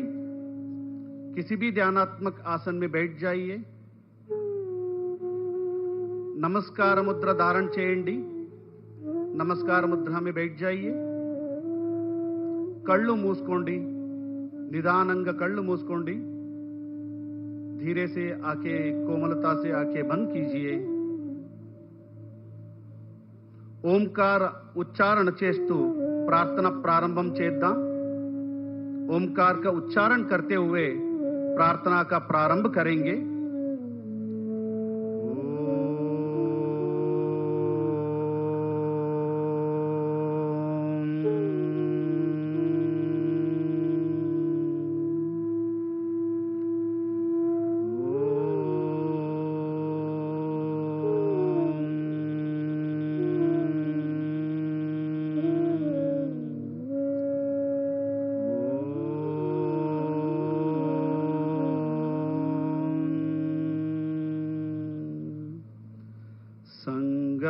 किसी भी ध्यानात्मक आसन में बैठ जाइए। नमस्कार मुद्रा धारण చేయండి। नमस्कार मुद्रा में बैठ जाइए। कళ్ళు మూసుకోండి। निदानंगा कళ్ళు మూసుకోండి। धीरे से आंखें कोमलता से आंखें बंद कीजिए। ओमकार उच्चारण చేస్తూ प्रार्थना प्रारंभम చేద్దాం। ओमकार का उच्चारण करते हुए प्रार्थना का प्रारंभ करेंगे।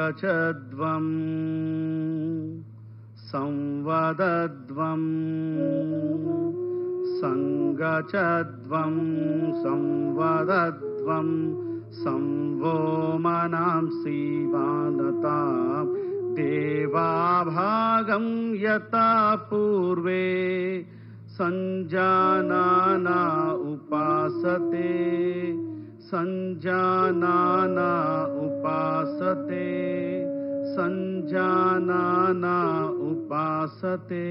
संगचध्वं संवदध्वं संगचध्वं संवदध्वं संवो मनांसि वानतां देवाभागं यथा पूर्वे संजानाना उपासते संजानाना उपासते संजानाना उपासते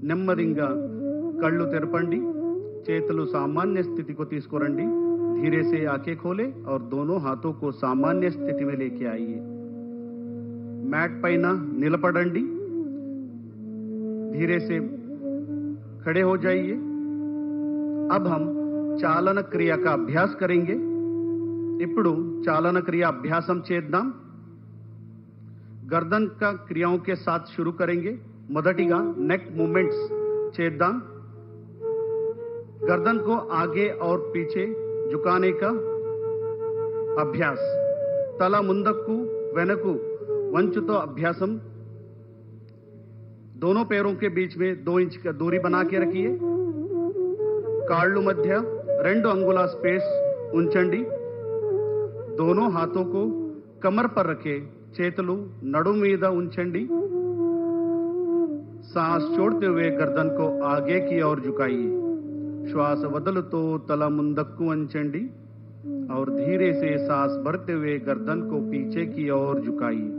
నెమ్మదిగా కళ్ళు తెరపండి చేతులు सामान्य स्थिति को తీసుకురండి धीरे से आंखें खोले और दोनों हाथों को सामान्य स्थिति में लेके आइए मैट పైన నిలబడండి धीरे से खड़े हो जाइए अब हम चालन क्रिया का अभ्यास करेंगे ఇప్పుడు चालन क्रिया अभ्यासम చేద్దాం गर्दन का क्रियाओं के साथ शुरू करेंगे మొదటిగా नेक मूवमेंट्स చేద్దాం गर्दन को आगे और पीछे झुकाने का अभ्यास తల ముందుకు వెనక్కు వంచుతో अभ्यासम दोनों पैरों के बीच में 2 इंच का दूरी बना के रखिए काళ్ళు मध्य 2 अंगुला स्पेस ఉంచండి दोनों हाथों को कमर पर रखे చేతులు నడుము మీద ఉంచండి सांस छोड़ते हुए गर्दन को आगे की ओर झुकाइए श्वास वदलतो तल मुंदक्कु వంచండి और धीरे से सांस भरते हुए गर्दन को पीछे की ओर झुकाइए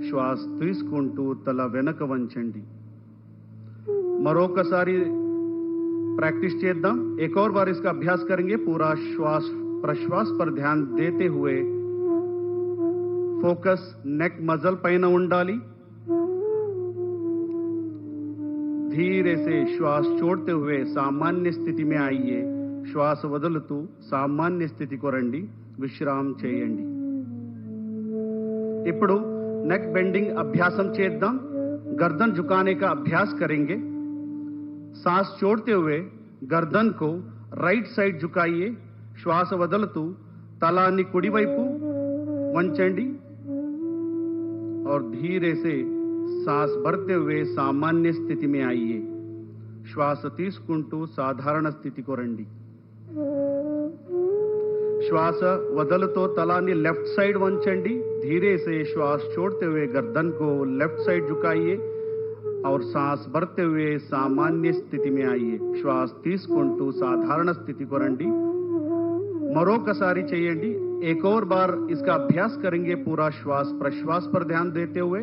श्वास తీసుకుంటూ తల వెనక వంచండి మరొకసారి प्रैक्टिस చేద్దాం एक और बार इसका अभ्यास करेंगे पूरा श्वास प्रश्वास पर ध्यान देते हुए फोकस नेक मसल పైన ఉండాలి धीरे से श्वास छोड़ते हुए सामान्य स्थिति में आइए श्वास వదులుతూ सामान्य स्थिति को రండి విశ్రామం చేయండి ఇప్పుడు नेक बेंडिंग अभ्यासम చేద్దాం गर्दन झुकाने का अभ्यास करेंगे सांस छोड़ते हुए गर्दन को राइट साइड झुकाइए श्वास వదులుతూ తలాన్ని కుడి వైపు వంచండి और धीरे से सांस भरते हुए सामान्य स्थिति में आइए श्वास తీసుకుంటూ సాధారణ స్థితికి రండి श्वास వదలుతో తలాన్ని लेफ्ट साइड వంచండి धीरे से श्वास छोड़ते हुए गर्दन को लेफ्ट साइड झुकाइए और सांस भरते हुए सामान्य स्थिति में आइए श्वास తీసుకుంటూ సాధారణ స్థితికి రండి మరొకసారి చేయండి एक और बार इसका अभ्यास करेंगे पूरा श्वास प्रश्वास पर ध्यान देते हुए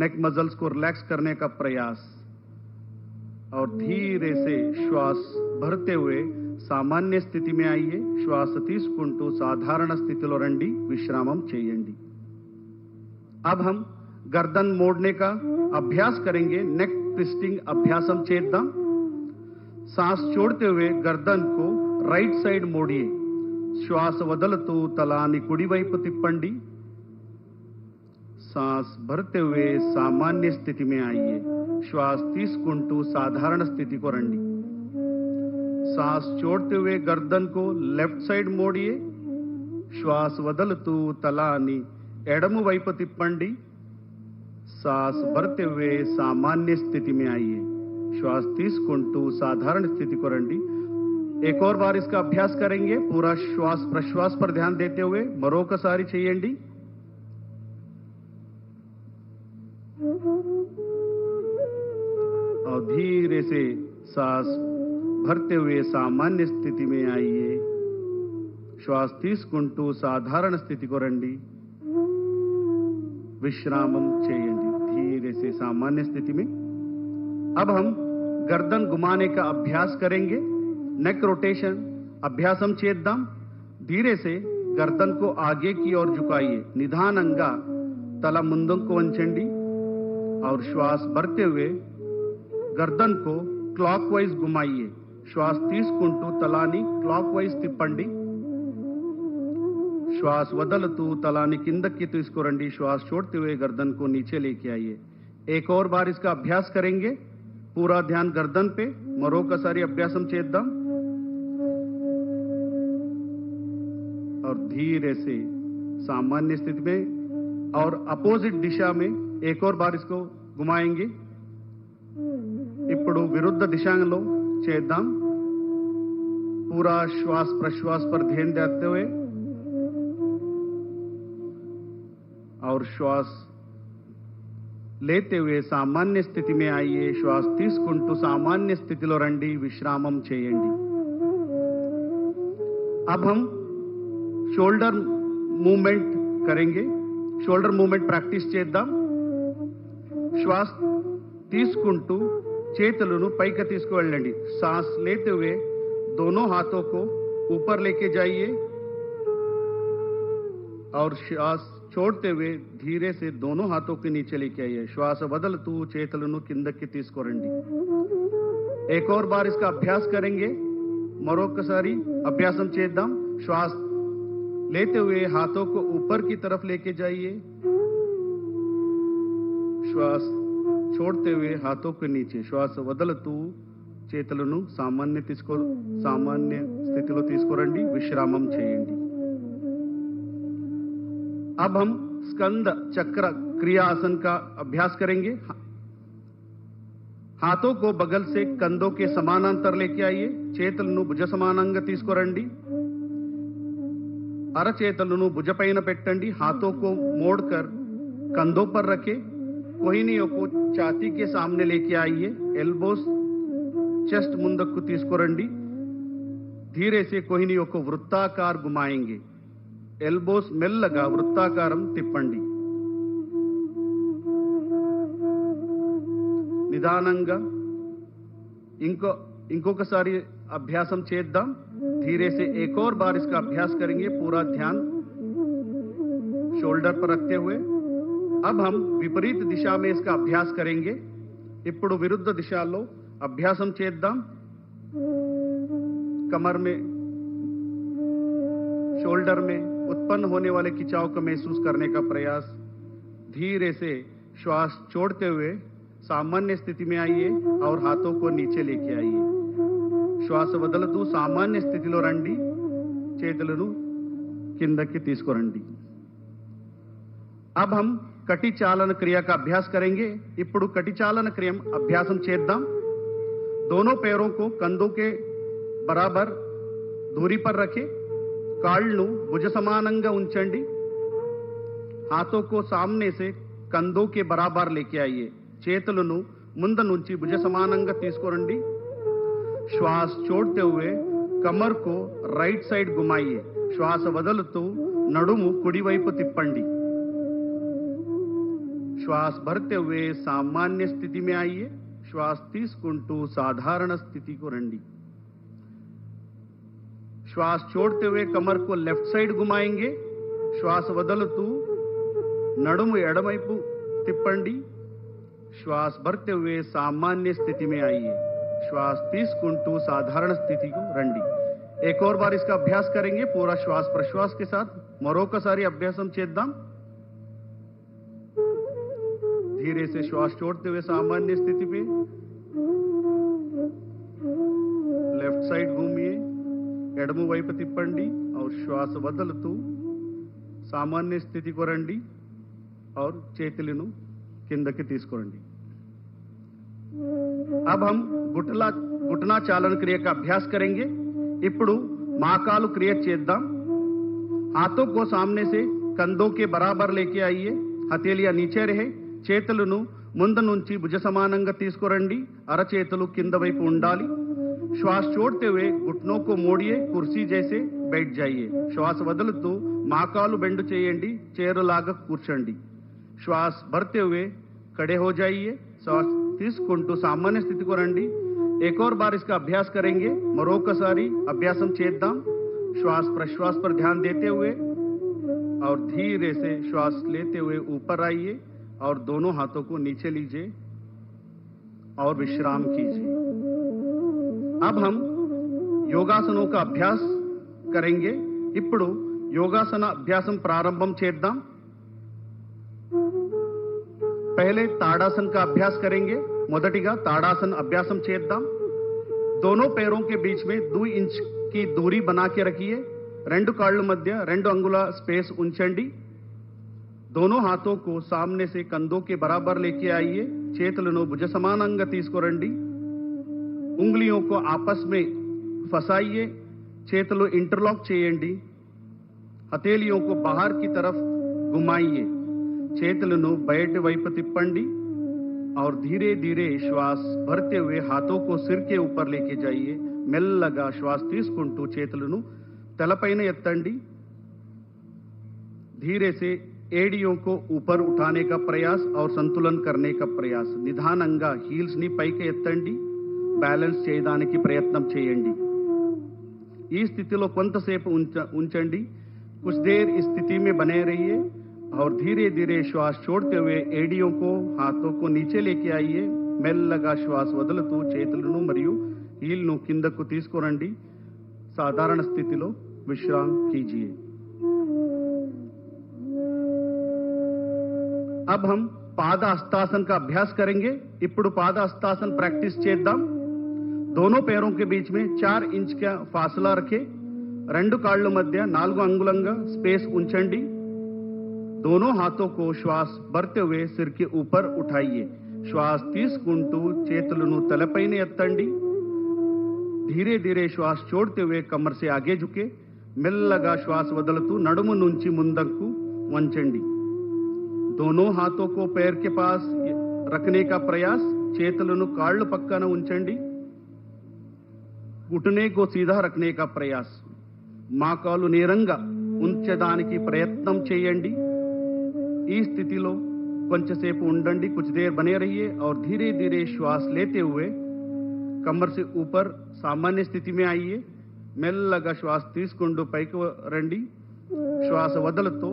नेक मसल्स को रिलैक्स करने का प्रयास और धीरे से श्वास भरते हुए सामान्य स्थिति में आइए श्वास తీసుకుంటూ సాధారణ స్థితిలో రండి విశ్రామం చేయండి अब हम गर्दन मोड़ने का अभ्यास करेंगे नेक ट्विस्टिंग अभ्यासम చేద్దాం सांस छोड़ते हुए गर्दन को राइट साइड मोड़िए श्वास వదలుతూ తలాన్ని కుడి వైపు తిప్పండి सांस भरते हुए सामान्य स्थिति में आइए श्वास తీసుకుంటూ साधारण स्थिति को రండి सांस छोड़ते हुए गर्दन को लेफ्ट साइड मोड़िए श्वास వదలుతూ తలాన్ని ఎడమ వైపు తిప్పండి सांस भरते हुए सामान्य स्थिति में आइए श्वास తీసుకుంటూ साधारण स्थिति को రండి एक और बार इसका अभ्यास करेंगे पूरा श्वास प्रश्वास पर ध्यान देते हुए మరొకసారి చేయండి और धीरे से सांस भरते हुए सामान्य स्थिति में आइए श्वास తీసుకుంటూ साधारण स्थिति को రండి विश्रामम చేయండి धीरे से सामान्य स्थिति में अब हम गर्दन घुमाने का अभ्यास करेंगे नेक रोटेशन अभ्यासम చేద్దాం धीरे से गर्दन को आगे की ओर झुकाइए निधाనంగా తల ముందుకు వంచండి और श्वास भरते हुए गर्दन को क्लॉकवाइज घुमाइए श्वास తీసుకుంటూ తలాన్ని क्लॉकवाइज తిప్పండి श्वास వదలుతూ తలాన్ని కిందకి తీసుకురండి श्वास छोड़ते हुए गर्दन को नीचे लेके आइए एक और बार इसका अभ्यास करेंगे पूरा ध्यान गर्दन पे మరొకసారి అభ్యాసం చేద్దాం और धीरे से सामान्य स्थिति में और अपोजिट दिशा में एक और बार इसको घुमाएंगे। ఇప్పుడు विरुद्ध दिशाలో చేద్దాం। पूरा श्वास प्रश्वास पर ध्यान देते हुए और श्वास लेते हुए सामान्य स्थिति में आइए। श्वास తీసుకుంటూ सामान्य स्थितिలో రండి, విశ్రామం చేయండి। अब हम शोल्डर मूवमेंट करेंगे। शोल्डर मूवमेंट प्रैक्टिस చేద్దాం। श्वास తీసుకుంటూ చేతులను పైకి తీసుకువెళ్ళండి। सांस लेते हुए दोनों हाथों को ऊपर लेके जाइए और श्वास छोड़ते हुए धीरे से दोनों हाथों के नीचे लेके आइए। श्वास వదలుతూ చేతులను కిందకి తీసుకురండి। एक और बार इसका अभ्यास करेंगे। మరొకసారి अभ्यासం చేద్దాం। श्वास लेते हुए हाथों को ऊपर की तरफ लेके जाइए। श्वास छोड़ते हुए हाथों के नीचे। श्वास వదలుతూ చేతులను సామాన్య స్థితిలో తీసుకురండి, విశ్రామం చేయండి। अब हम स्कंद चक्र क्रिया आसन का अभ्यास करेंगे। हाथों को बगल से कंधों के समानांतर लेके आइए। చేతులను భుజ సమానంగా తీసుకురండి। అరచేతులను భుజపైన పెట్టండి। हाथों को मोड़कर कंधों पर रखें। कोहिनियों को छाती के सामने लेके आइए। एल्बोस चेस्ट ముందుకు తీసుకురండి। धीरे से कोहिनियों को वृत्ताकार घुमाएंगे। एल्बोस మెల్లగా వృత్తాకారం తిప్పండి। నిదానంగా ఇంకొకసారి అభ్యాసం చేద్దాం। धीरे से एक और बार इसका अभ्यास करेंगे। पूरा ध्यान शोल्डर पर रखते हुए अब हम विपरीत दिशा में इसका अभ्यास करेंगे। ఇప్పుడు విరుద్ధ దిశలో అభ్యాసం చేద్దాం। कमर में शोल्डर में उत्पन्न होने वाले खिंचाव को महसूस करने का प्रयास। धीरे से श्वास छोड़ते हुए सामान्य स्थिति में आइए और हाथों को नीचे लेके आइए। श्वास వదలుతూ సామాన్య స్థితిలో రండి, చేతులను కిందకి తీసుకురండి। अब हम कटी चालन क्रिया का अभ्यास करेंगे। ఇప్పుడు कटी चालन क्रिया अभ्यासम చేద్దాం। दोनों पैरों को कंधों के बराबर दूरी पर रखें। కాళ్ళను భుజ సమానంగా ఉంచండి। हाथों को सामने से कंधों के बराबर लेके आइए। చేతులను ముందు నుంచి భుజ సమానంగా తీసుకురండి। श्वास छोड़ते हुए कमर को राइट साइड घुमाइए। श्वास వదలుతూ నడుము కుడి వైపు తిప్పండి। श्वास भरते हुए सामान्य स्थिति में आइए। श्वास తీసుకుంటూ साधारण स्थिति को రండి। श्वास छोड़ते हुए कमर को लेफ्ट साइड घुमाएंगे। श्वास వదలుతూ నడుము ఎడమవైపు తిప్పండి। श्वास भरते हुए सामान्य स्थिति में आइए। श्वास తీసుకుంటూ साधारण स्थिति को రండి। एक और बार इसका अभ्यास करेंगे पूरा श्वास प्रश्वास के साथ। మరొకసారి అభ్యాసం చేద్దాం। धीरे से श्वास छोड़ते हुए सामान्य स्थिति पे लेफ्ट साइड घूमिए, ఎడమ వైపు తిప్పండి और श्वास వదలుతూ सामान्य स्थिति को రండి और చేతులను కిందకి తీసుకురండి। अब हम घुटना चालन क्रिया का अभ्यास करेंगे। ఇప్పుడు మాకాలు క్రియ చేద్దాం। हाथों को सामने से कंधों के बराबर लेके आइए। हथेलियां नीचे रहे। చేతులను ముందు నుంచి భుజ సమానంగా తీసుకురండి। అరచేతులు కింద వైపు ఉండాలి। श्वास छोड़ते हुए घुटनों को मोड़िए, कुर्सी जैसे बैठ जाइए। श्वास వదలుతూ మాకాలు బెండు చేయండి, చైరులాగా కూర్చోండి। श्वास भरते हुए खड़े हो जाइए। श्वास తీసుకుంటూ सामान्य स्थिति को రండి। एक और बार इसका अभ्यास करेंगे। మరొకసారి అభ్యాసం చేద్దాం। श्वास प्रश्वास पर ध्यान देते हुए और धीरे से श्वास लेते हुए ऊपर आइए और दोनों हाथों को नीचे लीजिए और विश्राम कीजिए। अब हम योगासनों का अभ्यास करेंगे। ఇప్పుడు యోగాసన అభ్యాసం ప్రారంభం చేద్దాం। पहले ताड़ासन का अभ्यास करेंगे। మొదటిగా ताड़ासन अभ्यासम చేద్దాం। दोनों पैरों के बीच में 2 इंच की दूरी बना के रखिए। రెండు కాళ్ళు మధ్య 2 अंगुल स्पेस ఉంచండి दोनों हाथों को सामने से कंधों के बराबर लेके आइए చేతులను భుజ సమానంగా తీసుకురండి उंगलियों को आपस में फंसाइए చేతులు इंटरलॉक చేయండి हथेलियों को बाहर की तरफ घुमाइए చేతులను బయటి వైపు తిప్పండి और धीरे धीरे श्वास भरते हुए हाथों को सिर के ऊपर लेके जाइए మెల్లగా శ్వాస తీసుకుంటూ చేతులను తలపైన ఎత్తండి धीरे से एड़ियों को ऊपर उठाने का प्रयास और संतुलन करने का प्रयास నిదానంగా హీల్స్ ని పైకి ఎత్తండి బ్యాలెన్స్ చేయడానికి ప్రయత్నం చేయండి ఈ స్థితిలో కొంతసేపు ఉంచండి कुछ देर इस स्थिति में बने रहिए और धीरे धीरे श्वास छोड़ते हुए एड़ियों को हाथों को नीचे लेके आइए మెల్లగా శ్వాస వదులుతూ చేతులను మరియు హీల్ను కిందకు తీసుకురండి సాధారణ స్థితిలో విశ్రాంతి कीजिए अब हम पाद हस्तासन का अभ्यास करेंगे ఇప్పుడు पाद हस्तासन प्रैक्टिस చేద్దాం दोनों पैरों के बीच में 4 इंच का फासला रखें రెండు కాళ్ళ మధ్య 4 अंगुलंगा स्पेस ఉంచండి दोनों हाथों को श्वास भरते हुए सिर के ऊपर उठाइए श्वास తీసుకుంటూ చేతులను తలపైన ఎత్తండి धीरे धीरे श्वास छोड़ते हुए कमर से आगे झुके మెల్లగా శ్వాస వదులుతూ నడుము నుంచి ముందుకు వంచండి दोनों हाथों को पैर के पास रखने का प्रयास చేతులను కాళ్ళు పక్కన ఉంచండి घुटने को सीधा रखने का प्रयास మోకాలు నేరంగా ఉంచడానికి ప్రయత్నం చేయండి ఈ స్థితిలో కొంచెంసేపు ఉండండి कुछ देर बने रहिए और धीरे धीरे श्वास लेते हुए कमर से ऊपर सामान्य स्थिति में आइए మెల్లగా శ్వాస తీసుకుంటూ పైకి రండి శ్వాస వదులుతూ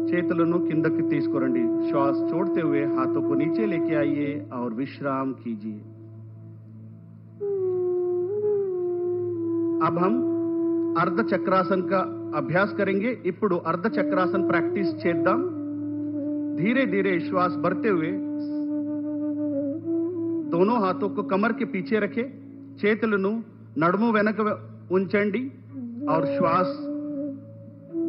చేతులను కిందకి తీసుకురండి श्वास छोड़ते हुए हाथों को नीचे लेके आइए और विश्राम कीजिए अब हम अर्ध चक्रासन का अभ्यास करेंगे ఇప్పుడు अर्ध चक्रासन प्रैक्टिस చేద్దాం धीरे धीरे श्वास भरते हुए दोनों हाथों को कमर के पीछे रखें చేతులను నడుము వెనక ఉంచండి और श्वास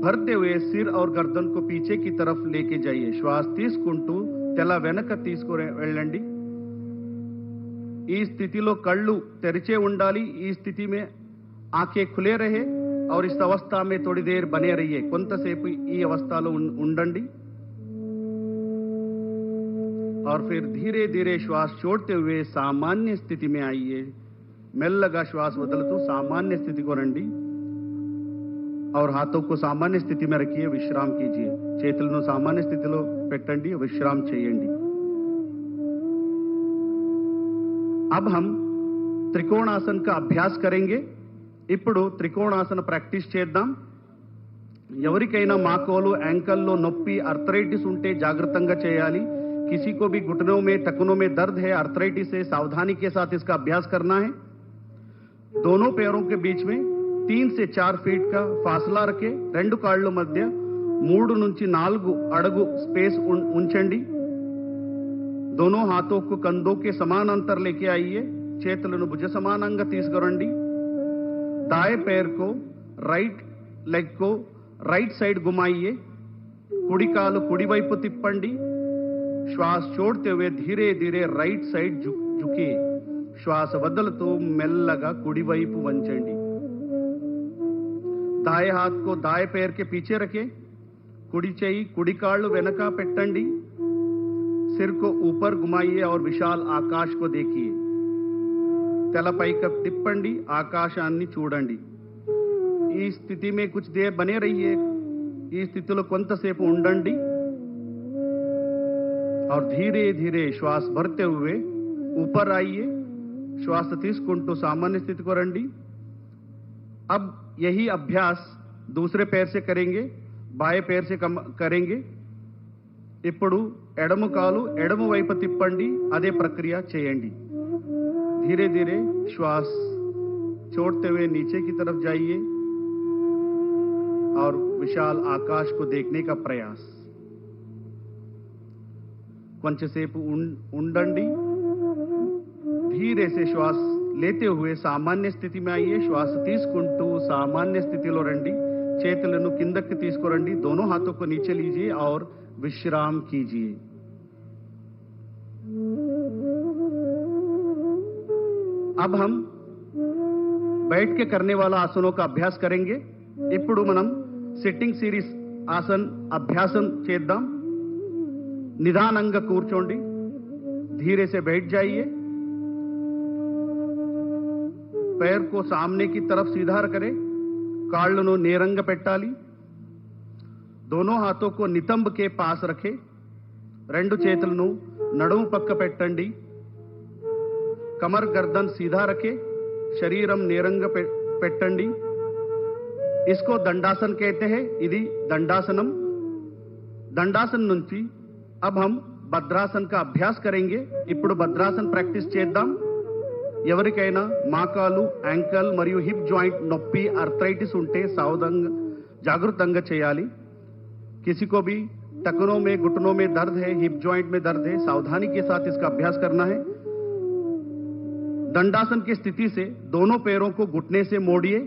भरते हुए सिर और गर्दन को पीछे की तरफ लेके जाइए श्वास తీసుకుంటూ తల వెనక తీసుకొని వెళ్ళండి ఈ స్థితిలో కళ్ళు తెరిచే ఉండాలి ఈ స్థితి में आंखें खुले रहे और इस अवस्था में थोड़ी देर बने रहिए కొంతసేపు ఈ అవస్థలో ఉండండి और फिर धीरे धीरे श्वास छोड़ते हुए सामान्य स्थिति में आइए మెల్లగా శ్వాస వదులుతూ सामान्य स्थिति को రండి और हाथों को सामान्य स्थिति में रखिए विश्राम कीजिए చేతులను सामान्य స్థితిలో పెట్టండి విశ్రామ చేయండి अब हम त्रिकोणासन का अभ्यास करेंगे ఇప్పుడు త్రికోణాసన ప్రాక్టీస్ చేద్దాం ఎవరికైనా మోకాలు యాంకల్లో నొప్పి ఆర్థరైటిస్ ఉంటే జాగృతంగా చేయాలి किसी को भी घुटनों में टखनों में दर्द है आर्थराइटिस से सावधानी के साथ इसका अभ्यास करना है दोनों पैरों के बीच में 3 से 4 फीट का फासला रखें రెండు కాళ్ళ మధ్య 3 నుంచి 4 అడుగు स्पेस ఉంచండి दोनों हाथों को कंधों के समानांतर लेके आइए చేతులను భుజ సమానంగా తీసుకురండి दाएं पैर को राइट लेग को राइट साइड घुमाइए కుడి కాలు కుడి వైపు తిప్పండి श्वास छोड़ते हुए धीरे धीरे राइट साइड झुकिए श्वास వదులుతూ మెల్లగా కుడి వైపు వంచండి दाएं हाथ को दाएं पैर के पीछे रखें కుడి చెయ్యి కుడి కాళ్ళు వెనక పెట్టండి सिर को ऊपर घुमाइए और विशाल आकाश को देखिए తల పైకి తిప్పండి ఆకాశాన్ని చూడండి ఈ స్థితి में कुछ देर बने रहिए ఈ స్థితిలో కొంతసేపు ఉండండి और धीरे धीरे श्वास भरते हुए ऊपर आइए श्वास తీసుకుంటూ सामान्य स्थिति को రండి अब यही अभ्यास दूसरे पैर से करेंगे बाएं पैर से करेंगे ఇప్పుడు ఎడమ కాలు ఎడమ వైపు తిప్పండి అదే ప్రక్రియ చేయండి धीरे धीरे श्वास छोड़ते हुए नीचे की तरफ जाइए और विशाल आकाश को देखने का प्रयास కొంచెంసేపు ఉండండి धीरे से श्वास लेते हुए सामान्य स्थिति में आइए श्वास తీసుకుంటూ सामान्य स्थितिలో రండి చేతులను కిందకి తీసుకురండి दोनों हाथों को नीचे लीजिए और विश्राम कीजिए। अब हम बैठ के करने वाला आसनों का अभ्यास करेंगे। ఇప్పుడు మనం సిట్టింగ్ సిరీస్ ఆసన్ అభ్యాసం చేద్దాం। నిదానంగా కూర్చోండి, धीरे से बैठ जाइए, पैर को सामने की तरफ सीधा करें, కాళ్ళను నేరంగా పెట్టాలి, दोनों हाथों को नितंब के पास रखें, రెండు చేతులను నడుము పక్క పెట్టండి, कमर गर्दन सीधा रखें, శరీరం నేరంగా పెట్టండి। इसको दंडासन कहते हैं, ఇది దండాసనం। దండాసన్ నుంచి अब हम భద్రాసన్ का अभ्यास करेंगे। ఇప్పుడు భద్రాసన్ ప్రాక్టీస్ చేద్దాం। ఎవరికైనా మోకాలు, యాంకల్ మరియు హిప్ జాయింట్ నొప్పి, ఆర్థరైటిస్ ఉంటే సావధానంగా జాగృతంగా చేయాలి। किसी को भी टखनों में, घुटनों में दर्द है, हिप जॉइंट में दर्द है, सावधानी के साथ इसका अभ्यास करना है। दंडासन की स्थिति से दोनों पैरों को घुटने से मोड़िए।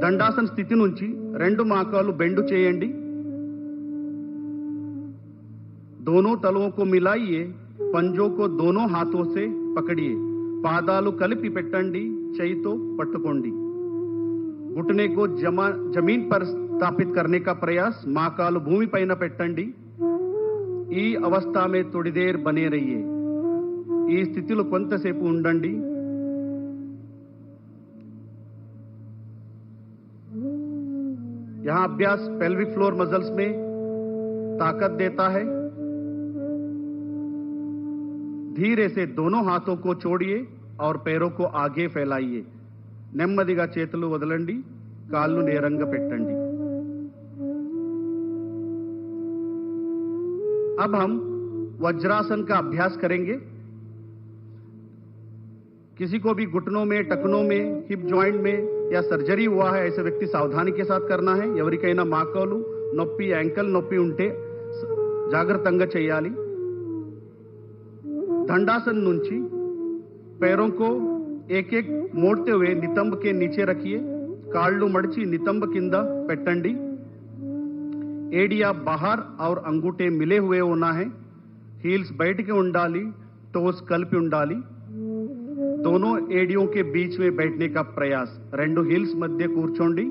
దండాసన స్థితి నుంచి రెండు మోకాలు బెండు చేయండి, दोनों तलवों को मिलाइए, पंजों को दोनों हाथों से पकड़िए, పాదాలు కలిపి పెట్టండి, చేయితో పట్టుకోండి। घुटने को जमीन पर स्थापित करने का प्रयास, మోకాలు భూమిపైన పెట్టండి। ఈ అవస్థ में थोड़ी देर बने रहिए, ఈ స్థితిలో కొంతసేపు ఉండండి। यहां अभ्यास पेल्विक फ्लोर मसल्स में ताकत देता है। धीरे से दोनों हाथों को छोड़िए और पैरों को आगे फैलाइए। నెమ్మదిగా చేతులు వదలండి, కాళ్ళు నేరంగా పెట్టండి। अब हम वज्रासन का अभ्यास करेंगे। किसी को भी घुटनों में, टखनों में, हिप जॉइंट में या सर्जरी हुआ है, ऐसे व्यक्ति सावधानी के साथ करना है। ఎవరికైనా మోకాలు నొప్పి, యాంకల్ నొప్పి ఉంటే జాగ్రత్తగా చేయాలి। దండాसन నుంచి पैरों को एक एक मोड़ते हुए नितंब के नीचे रखिए, కాళ్ళు మడిచి నితంబ కింద పెట్టండి। एडिया बाहर और अंगूठे मिले हुए होना है, हील्स बैठ के ఉండాలి, टोस కలిపి ఉండాలి। दोनों एडियों के बीच में बैठने का प्रयास, రెండు हील्स मध्य కూర్చోండి।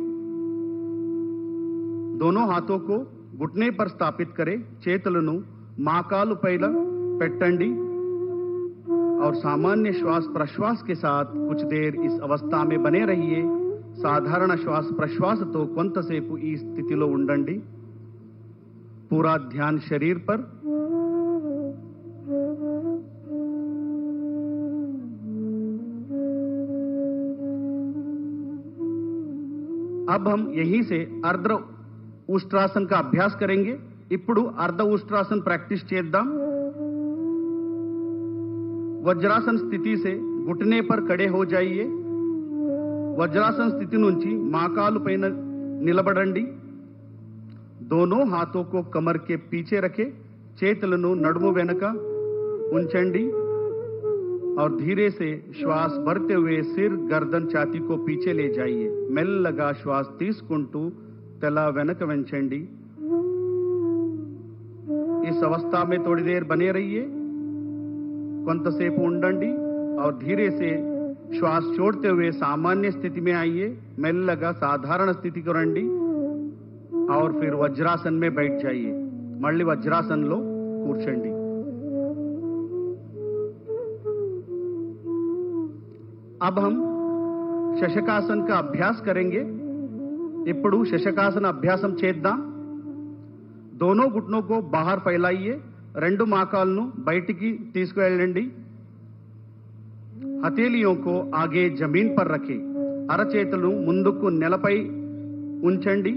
दोनों हाथों को घुटने पर स्थापित करें, చేతులను మోకాలు పైన పెట్టండి और सामान्य श्वास प्रश्वास के साथ कुछ देर इस अवस्था में बने रहिए। సాధారణ శ్వాస ప్రశ్వాసతో కొంతసేపు ఈ స్థితిలో ఉండండి। पूरा ध्यान शरीर पर। अब हम यहीं से अर्ध उष्ट्रासन का अभ्यास करेंगे। ఇప్పుడు अर्ध उष्ट्रासन प्रैक्टिस చేద్దాం। वज्रासन स्थिति से घुटने पर खड़े हो जाइए। वज्रासन स्थिति నుంచి మోకాలు పైన నిలబడండి। दोनों हाथों को कमर के पीछे रखें, చేతులను నడుము వెనుక ఉంచండి और धीरे से श्वास भरते हुए सिर, गर्दन, छाती को पीछे ले जाइए। మెల్లగా श्वास తీసుకుంటూ తల వెనుక వంచండి। इस अवस्था में थोड़ी देर बने रहिए, కొంతసేపు ఉండండి और धीरे से श्वास छोड़ते हुए सामान्य स्थिति में आइए। మెల్లగా సాధారణ స్థితికి రండి और फिर वज्रासन में बैठ जाइए। మళ్ళీ వజ్రాసనంలో కూర్చోండి। अब हम శశకాసన్ का अभ्यास करेंगे। ఇప్పుడు శశకాసన అభ్యాసం చేద్దాం। दोनों घुटनों को बाहर फैलाइए, రెండు మోకాళ్ళను బయటికి తీసుకువెళ్ళండి। हथेलियों को आगे जमीन पर रखें, అరచేతులు ముందుకు నేలపై ఉంచండి।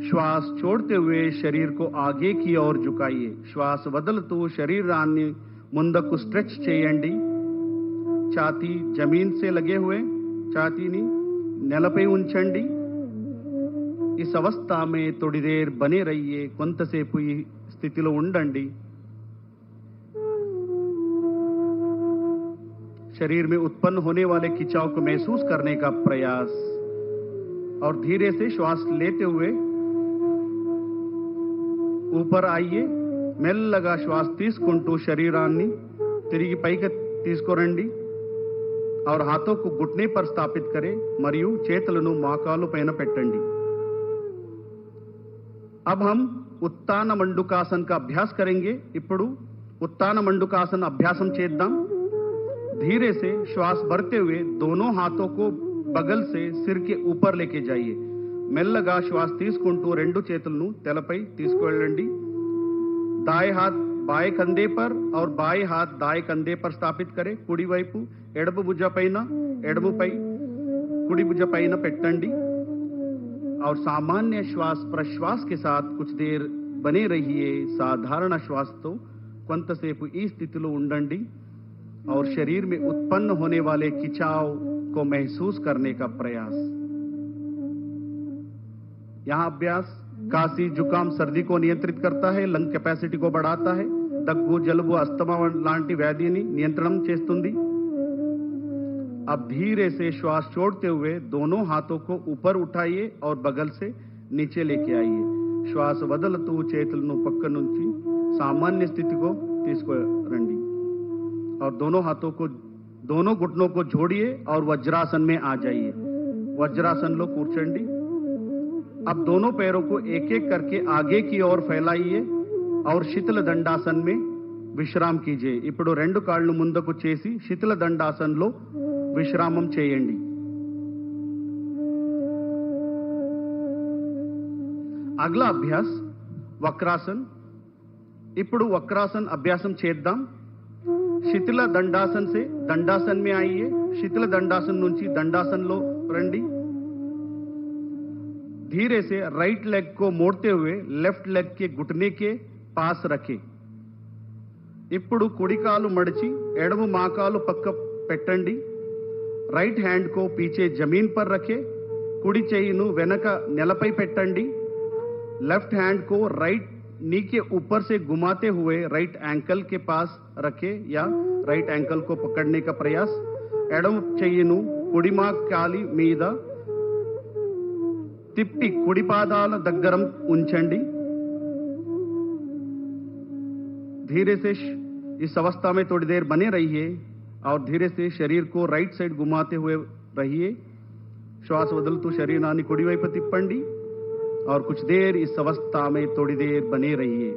श्वास छोड़ते हुए शरीर को आगे की ओर झुकाइए। श्वास వదులుతూ శరీరాన్ని ముందుకు స్ట్రెచ్ చేయండి। छाती जमीन से लगे हुए, छातीని నేలపై ఉంచండి। इस अवस्था में थोड़ी देर बने रहिए, కొంతసేపు ఈ స్థితిలో ఉండండి। शरीर में उत्पन्न होने वाले खिंचाव को महसूस करने का प्रयास। और धीरे से श्वास लेते हुए ऊपर आइए. మెల్లగా శ్వాస తీసుకుంటూ శరీరాన్ని తిరిగి పైకి తీసుకురండి. और हाथों को घुटने पर स्थापित करें మరియు చేతులను మోకాలు పైన పెట్టండి. अब हम उत्तान मंडूकासन का अभ्यास करेंगे. ఇప్పుడు उत्तान मंडूकासन अभ्यासम చేద్దాం. धीरे से श्वास भरते हुए दोनों हाथों को बगल से सिर के ऊपर लेके जाइए. మెల్లగా శ్వాస తీసుకుంటూ రెండు చేతులను తలపై తీసుకువెళ్ళండి. दाएं हाथ बाएं कंधे पर और बाएं हाथ दाएं कंधे पर स्थापित करें. కుడి వైపు ఎడమ భుజ పైన ఎడమపై కుడి భుజ పైన పెట్టండి. और सामान्य श्वास प्रश्वास के साथ कुछ देर बने रहिए. साधारण श्वास तो కొంతసేపు ఈ స్థితిలో ఉండండి और शरीर में उत्पन्न होने वाले खिंचाव को महसूस करने का प्रयास. यहाँ अभ्यास खांसी जुकाम सर्दी को नियंत्रित करता है, లంగ్ కెపాసిటీ को बढ़ाता है, దగ్గు జలుబు अस्थमा లాంటి వ్యాధిని నియంత్రణం చేస్తుంది. अब धीरे से श्वास छोड़ते हुए दोनों हाथों को ऊपर उठाइए और बगल से नीचे लेके आइए. श्वास వదులుతూ చేతులను పక్క నుంచి सामान्य स्थिति को తీసుకురండి. और दोनों हाथों को दोनों घुटनों को जोड़िए और वज्रासन में आ जाइए. वज्रासन लो కూర్చోండి. अब दोनों पैरों को एक एक करके आगे की ओर फैलाइए और शीतल दंडासन में విశ్రామం कीजिए. ఇప్పుడు రెండు కాళ్ళు ముందుకు చేసి శీతల దండాసనలో విశ్రామం చేయండి. అగలా అభ్యాస్ వక్రాసన్. ఇప్పుడు వక్రాసన్ అభ్యాసం చేద్దాం. శీతల దండాసన్ से दंडासन में आइए. శీతల దండాసన్ నుంచి దండాసనలో రండి. धीरे से राइट लेग को मोड़ते हुए लेफ्ट लेग के घुटने के पास रखें. ఇప్పుడు కుడి కాలు మడిచి ఎడమ మోకాలు పక్క పెట్టండి. राइट हैंड को पीछे जमीन पर रखें. కుడి చేయిను వెనక నేలపై పెట్టండి. लेफ्ट हैंड को राइट नी के ऊपर से घुमाते हुए राइट एंकल के पास रखें या राइट एंकल को पकड़ने का प्रयास. ఎడమ చెయ్యిను కుడి మోకాలి మీద తిప్పి కుడి పాదాల దగ్గర ఉంచండి. धीरे से इस अवस्था में थोड़ी देर बने रहिए और धीरे से शरीर को राइट साइड घुमाते हुए रहिए. श्वास వదులుతూ శరీరాన్ని కుడివైపు తిప్పండి और कुछ देर इस अवस्था में थोड़ी देर बने रहिए.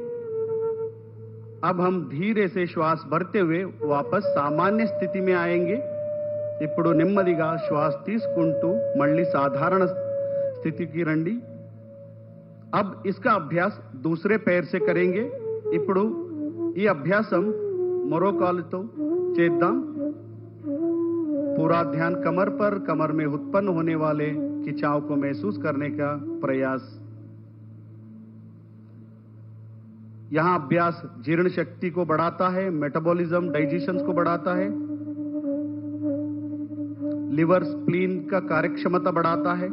अब हम धीरे से श्वास भरते हुए वापस सामान्य स्थिति में आएंगे. ఇప్పుడు నెమ్మదిగా శ్వాస తీసుకుంటూ మళ్ళీ సాధారణ స్థితికి రండి. अब इसका अभ्यास दूसरे पैर से करेंगे. ఇప్పుడు ఈ అభ్యాసం మరో కాలుతో చేద్దాం. पूरा ध्यान कमर पर, कमर में उत्पन्न होने वाले खिंचाव को महसूस करने का प्रयास. यहां अभ्यास जीर्ण शक्ति को बढ़ाता है, मेटाबॉलिज्म डाइजेशन को बढ़ाता है, लिवर स्प्लीन का कार्यक्षमता बढ़ाता है,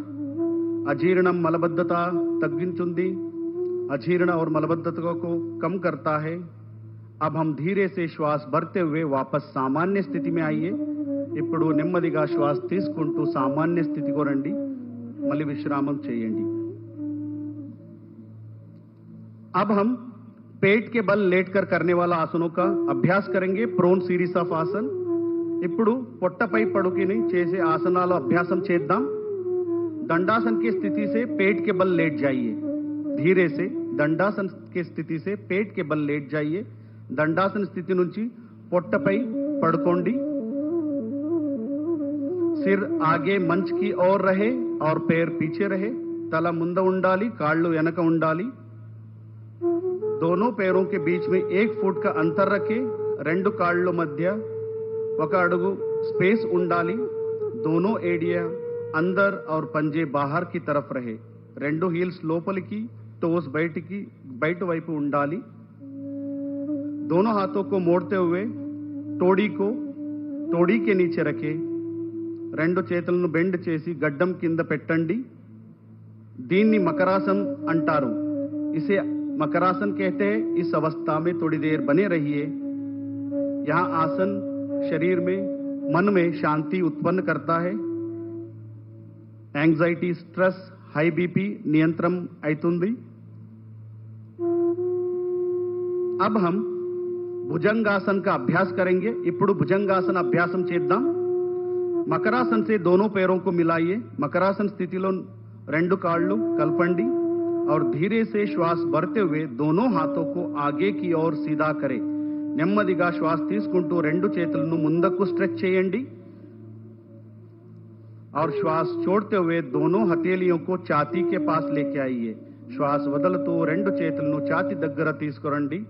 अजीर्णम मलबद्धता तग्गिंचुंदी, अजीर्ण और मलबद्धता को कम करता है. अब हम धीरे से श्वास भरते हुए वापस सामान्य स्थिति में आइए. ఇప్పుడు నెమ్మదిగా శ్వాస తీసుకుంటూ సామాన్య స్థితికి రండి. మళ్ళీ విశ్రామం చేయండి. अब हम पेट के बल लेटकर करने वाला आसनों का अभ्यास करेंगे. प्रोन सीरीज ऑफ आसन. ఇప్పుడు పొట్టపై పడుకుని చేసే ఆసనాల అభ్యాసం చేద్దాం. दंडासन की स्थिति से पेट के बल लेट जाइए. धीरे से दंडासन की स्थिति से पेट के बल लेट जाइए. दंडासन स्थिति నుంచి పొట్టపై పడుకోండి. सिर आगे मंच की ओर रहे और पैर पीछे रहे. तला ముందు ఉండాలి, కాళ్ళు వెనక ఉండాలి. दोनों पैरों के बीच में 1 फुट का अंतर रखें. రెండు కాళ్ళ మధ్య 1 అడుగు स्पेस ఉండాలి. दोनों एडिया अंदर और पंजे बाहर की तरफ रहे. రెండు హీల్స్ లోపలికి, टोस బయట వైపు ఉండాలి. दोनों हाथों को मोड़ते हुए तोड़ी के नीचे रखे. రెండు చేతులను బెండ్ చేసి గడ్డం కింద పెట్టండి. దీన్ని మకరాసన్ అంటారు. इसे मकरासन कहते हैं. इस अवस्था में थोड़ी देर बने रहिए. यहां आसन शरीर में मन में शांति उत्पन्न करता है. యాంగ్జైటీ స్ట్రెస్ హై బీపీ నియంత్రణ అవుతుంది. अब हम भुजंगासन का अभ्यास करेंगे. ఇప్పుడు భుజంగాసన అభ్యాసం చేద్దాం. మకరాసన్ से दोनों पैरों को मिलाइए. मकरासन स्थितिలో రెండు కాళ్ళు కలపండి और धीरे से श्वास भरते हुए दोनों हाथों को आगे की ओर सीधा करें. నెమ్మదిగా శ్వాస తీసుకుంటూ రెండు చేతులను ముందుకు స్ట్రెచ్ చేయండి और श्वास छोड़ते हुए दोनों हथेलियों को छाती के पास लेके आइए. श्वास వదులుతూ రెండు చేతులను ఛాతీ దగ్గర తీసుకురండి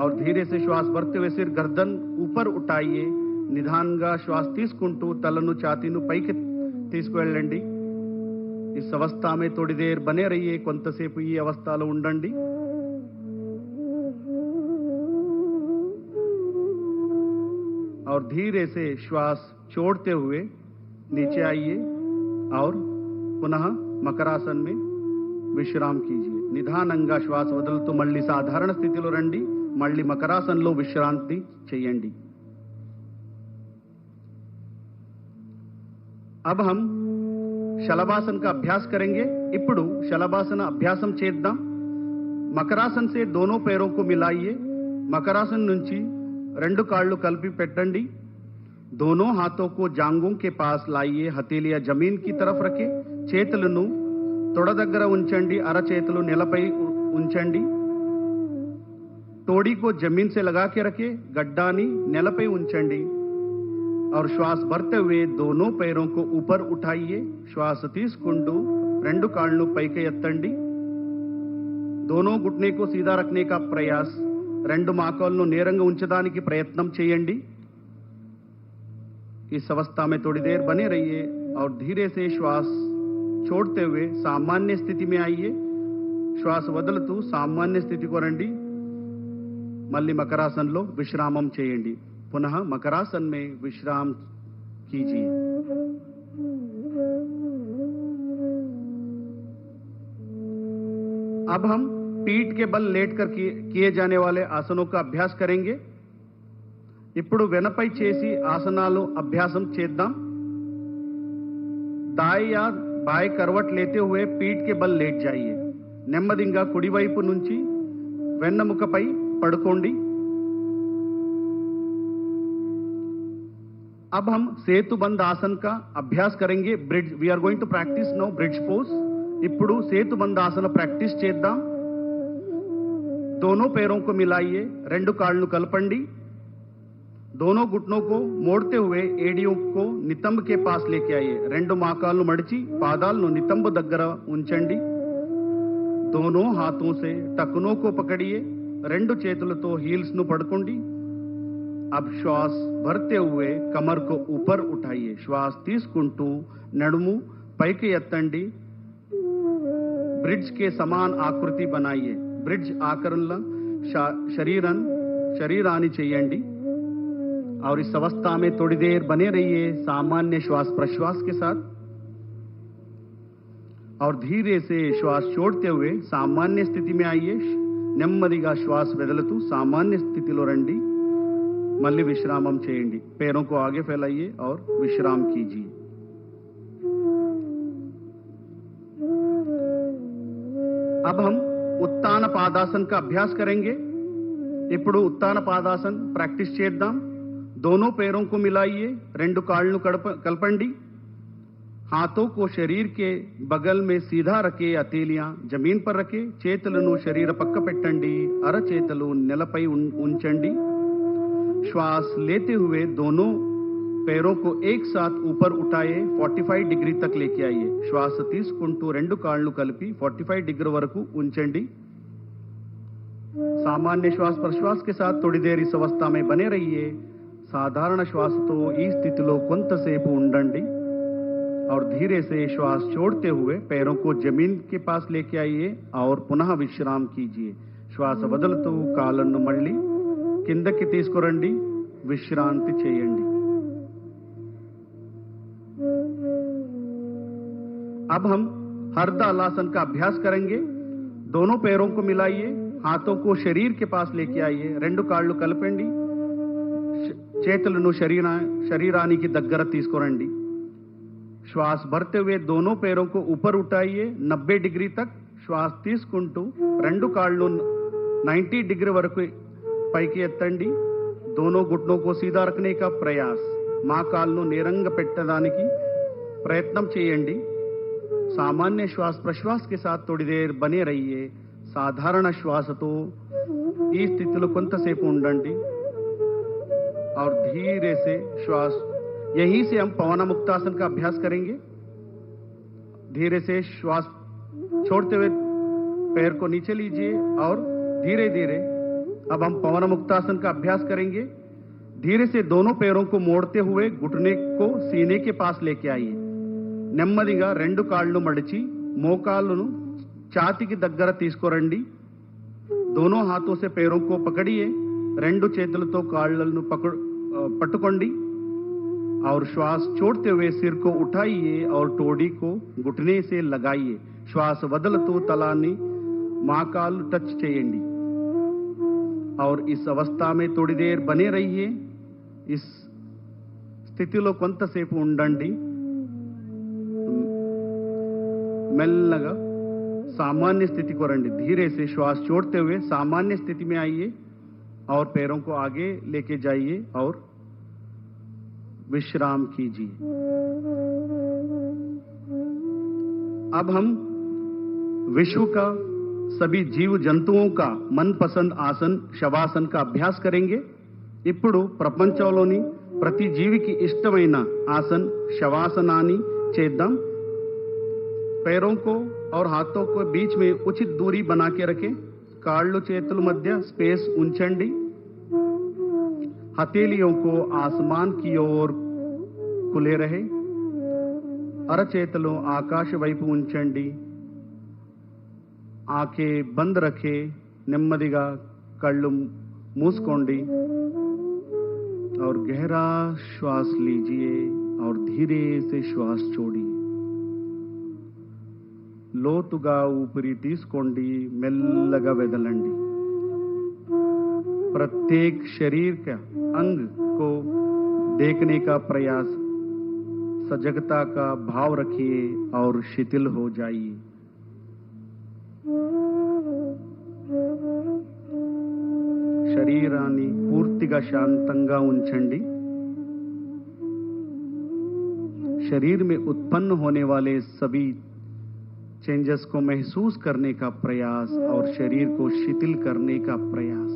और धीरे से श्वास भरते हुए सिर गर्दन ऊपर उठाइए. నిదానంగా శ్వాస తీసుకుంటూ తలను ఛాతీను పైకి తీసుకువెళ్ళండి. इस अवस्था में थोड़ी देर बने रहिए. కొంతసేపు ఈ అవస్థలో ఉండండి. और धीरे से श्वास छोड़ते हुए नीचे आइए और पुनः मकरासन में विश्राम कीजिए. నిదానంగా శ్వాస వదులుతూ మళ్ళీ సాధారణ స్థితిలో రండి. మళ్ళీ మకరాసన్లో విశ్రాంతి చేయండి. अब हम శలభాసన का अभ्यास करेंगे. ఇప్పుడు శలభాసన అభ్యాసం చేద్దాం. మకరాసన్ से दोनों पैरों को मिलाइए. మకరాసన్ నుంచి రెండు కాళ్ళు కలిపి పెట్టండి. दोनों हाथों को जांघों के पास लाइए. हथेलियां जमीन की तरफ रखें. చేతులను తొడ దగ్గర ఉంచండి. అరచేతులు నేలపై ఉంచండి. तोड़ी को जमीन से लगा के रखें. गड्डानी नेलपై ఉంచండి और श्वास भरते हुए दोनों पैरों को ऊपर उठाइए. श्वास తీసుకుంటూ రెండు కాళ్ళను పైకి ఎత్తండి. दोनों घुटने को सीधा रखने का प्रयास. రెండు మోకాళ్ళను నేరంగా ఉంచడానికి ప్రయత్నం చేయండి. इस अवस्था में थोड़ी देर बने रहिए और धीरे से श्वास छोड़ते हुए सामान्य स्थिति में आइए. श्वास వదులుతూ సామాన్య స్థితికి రండి. మళ్ళీ మకరాసన్లో విశ్రామం చేయండి. पुनः मकरासन में विश्राम कीजिए. अब हम पीठ के बल लेटकर किए जाने वाले आसनों का अभ्यास करेंगे. ఇప్పుడు వెనపై చేసి ఆసనాలు అభ్యాసం చేద్దాం. दाएं या बाएं करवट लेते हुए पीठ के बल लेट जाइए. నెమ్మదిగా కుడివైపు నుంచి వెన్నెముకపై పడుకోండి. अब हम సేతుబంధ ఆసన का अभ्यास करेंगे. Bridge we are going to practise now bridge pose. ఇప్పుడు సేతుబంధ ఆసన ప్రాక్టీస్ చేద్దాం. दोनों पैरों को मिलाइए. రెండు కాళ్ళను కలపండి. दोनों घुटनों को मोड़ते हुए एड़ियों को नितंब के पास लेके आइए. రెండు మోకాళ్ళను మడిచి పాదాలను నితంబ దగ్గర ఉంచండి. दोनों हाथों से टखनों को पकड़िए. రెండు చేతులతో హీల్స్ ను పట్టుకోండి. अब श्वास भरते हुए कमर को ऊपर उठाइए. श्वास తీసుకుంటూ నడుము పైకి ఎత్తండి. ब्रिज के समान आकृति बनाइए. ब्रिज आकरण शरीरानी చేయండి. और इस अवस्था में थोड़ी देर बने रहिए सामान्य श्वास प्रश्वास के साथ और धीरे से श्वास छोड़ते हुए सामान्य स्थिति में आइए. నెమ్మదిగా శ్వాస వదులుతూ సామాన్య స్థితిలో రండి. మళ్ళీ విశ్రామం చేయండి. पैरों को आगे फैलाइए और विश्राम कीजिए. अब हम उत्तान पादासन का अभ्यास करेंगे. ఇప్పుడు उत्तान पादासन प्रैक्टिस చేద్దాం. दोनों पैरों को मिलाइए. రెండు కాళ్ళను కలపండి. हाथों को शरीर के बगल में सीधा रखे. हथेलियां जमीन पर रखे. చేతులను శరీర పక్క పెట్టండి. అరచేతులు నేలపై ఉంచండి. श्वास लेते हुए दोनों पैरों को एक साथ ऊपर उठाए. 45 डिग्री तक लेके आइए. श्वास తీసుకుంటూ రెండు కాళ్ళు కలిపి 45 डिग्री వరకు ఉంచండి. सामान्य श्वास प्रश्वास के साथ थोड़ी देर इस अवस्था में बने रहिए. साधारण श्वासతో ఈ స్థితిలో కొంతసేపు ఉండండి और धीरे से श्वास छोड़ते हुए पैरों को जमीन के पास लेके आइए और पुनः विश्राम कीजिए. श्वास వదులుతూ కాళ్ళను మళ్ళీ కిందకి తీసుకురండి. విశ్రాంతి చేయండి. अब हम हरदलासन का अभ्यास करेंगे. दोनों पैरों को मिलाइए. हाथों को शरीर के पास लेके आइए. రెండు కాళ్ళు కలపండి. చేతులను శరీరానికి దగ్గర తీసుకురండి. श्वास भरते हुए दोनों पैरों को ऊपर उठाइए 90 डिग्री तक श्वास తీసుకుంటూ రెండు కాళ్ళు 90 डिग्री వరకు పైకి ఎత్తండి दोनों घुटनों को सीधा रखने का प्रयास మా కాళ్ళను నేరంగా పెట్టడానికి प्रयत्न చేయండి सामान्य श्वास प्रश्वास के साथ थोड़ी देर बने रहिए साधारण श्वासतो ఈ స్థితిలో కొంతసేపు ఉండండి और धीरे से श्वास यहीं से हम पवन मुक्तासन का अभ्यास करेंगे धीरे से श्वास छोड़ते हुए पैर को नीचे लीजिए और धीरे धीरे अब हम पवन मुक्तासन का अभ्यास करेंगे धीरे से दोनों पैरों को मोड़ते हुए घुटने को सीने के पास लेके आइए నెమ్మదిగా రెండు కాళ్ళు మడిచి మోకాళ్ళను ఛాతీకి దగ్గర తీసుకురండి दोनों हाथों से पैरों को पकड़िए రెండు చేతులతో కాళ్ళను पట్టుకోండి और श्वास छोड़ते हुए सिर को उठाइए और टोडी को घुटने से लगाइए श्वास వదలుతూ తలాన్ని మోకాళ్ళు टच చేయండి और इस अवस्था में थोड़ी देर बने रहिए इस స్థితిలో కొంతసేపు ఉండండి మెల్లగా सामान्य स्थिति को రండి धीरे से श्वास छोड़ते हुए सामान्य स्थिति में आइए और पैरों को आगे लेके जाइए और विश्राम कीजिए अब हम विश्व का सभी जीव जंतुओं का मनपसंद आसन शवासन का अभ्यास करेंगे ఇప్పుడు ప్రపంచంలోని ప్రతి జీవికి ఇష్టమైన ఆసన్ శవాసనాన్ని చేద్దాం पैरों को और हाथों को बीच में उचित दूरी बना के रखें కాళ్ళు చేతుల మధ్య स्पेस ఉంచండి हथेलियों को आसमान की ओर खुले रहे అరచేతులు ఆకాశ వైపు ఉంచండి आंखें बंद रखे నెమ్మదిగా కళ్ళు మూసుకోండి और गहरा श्वास लीजिए और धीरे से श्वास छोड़िए లోతుగా ఊపిరి తీసుకోండి మెల్లగా వదలండి प्रत्येक शरीर का अंग को देखने का प्रयास सजगता का भाव रखिए और शिथिल हो जाइए శరీరాన్ని పూర్తిగా శాంతంగా ఉంచండి शरीर में उत्पन्न होने वाले सभी चेंजेस को महसूस करने का प्रयास और शरीर को शिथिल करने का प्रयास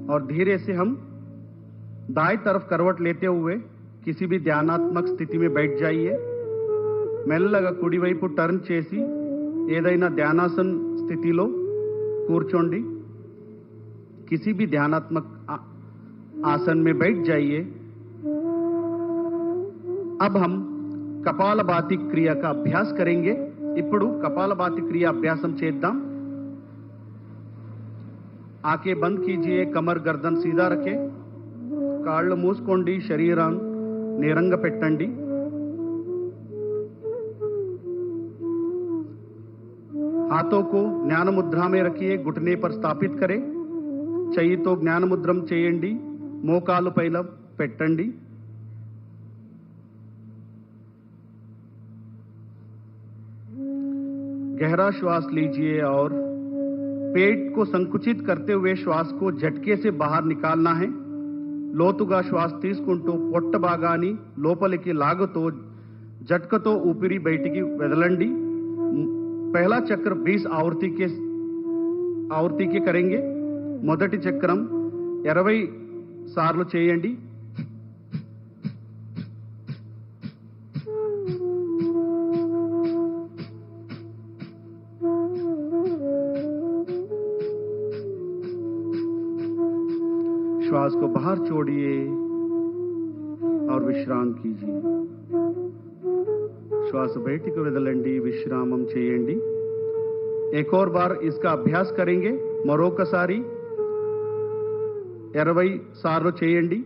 और धीरे से हम दाएं तरफ करवट लेते हुए किसी भी ध्यानात्मक स्थिति में बैठ जाइए మెల్లగా కుడి వైపు టర్న్ చేసి ఏదైనా ధ్యానాసన స్థితిలో కూర్చోండి किसी भी ध्यानात्मक आसन में बैठ जाइए अब हम कपालभाति क्रिया का अभ्यास करेंगे ఇప్పుడు कपालभाति क्रिया अभ्यासम చేద్దాం आंखें बंद कीजिए कमर गर्दन सीधा रखें కాళ్ళు మూసుకోండి శరీరం నేరంగా పెట్టండి हाथों को ज्ञान मुद्रा में रखिए घुटने पर स्थापित करें చెయ్యితో జ్ఞాన ముద్రం చేయండి మోకాలు పైన పెట్టండి गहरा श्वास लीजिए और पेट को संकुचित करते हुए श्वास को झटके से बाहर निकालना है లోతుగా శ్వాస తీసుకుంటూ పొట్ట భాగాన్ని లోపలికి లాగుతూ झटकतो ऊपरी బయటికి వదలండి पहला चक्र 20 आवर्ती के करेंगे మొదటి చక్రం 20 సార్లు చేయండి श्वास को बाहर छोड़िए और विश्राम कीजिए श्वास బయటికి వదలండి విశ్రామం చేయండి एक और बार इसका अभ्यास करेंगे మరొకసారి 20 సార్లు చేయండి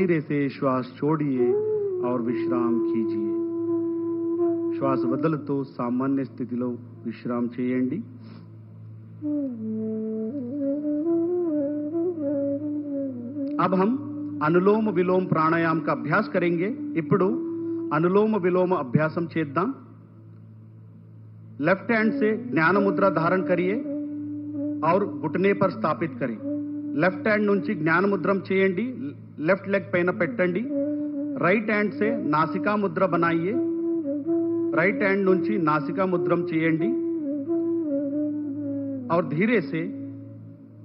धीरे से श्वास छोड़िए और विश्राम कीजिए. శ్వాస వదులుతూ సామాన్య స్థితిలో విశ్రామం చేయండి. अब हम अनुलोम विलोम प्राणायाम का अभ्यास करेंगे. ఇప్పుడు अनुलोम विलोम अभ्यासम చేద్దాం. लेफ्ट हैंड से ज्ञान मुद्रा धारण करिए और घुटने पर स्थापित करें. लेफ्ट हैंड నుంచి జ్ఞాన ముద్రం చేయండి. लेफ्ट लेग పైన పెట్టండి. राइट हैंड से नासिका मुद्रा बनाइए. राइट हैंड నుంచి नासिका मुद्रम చేయండి और धीरे से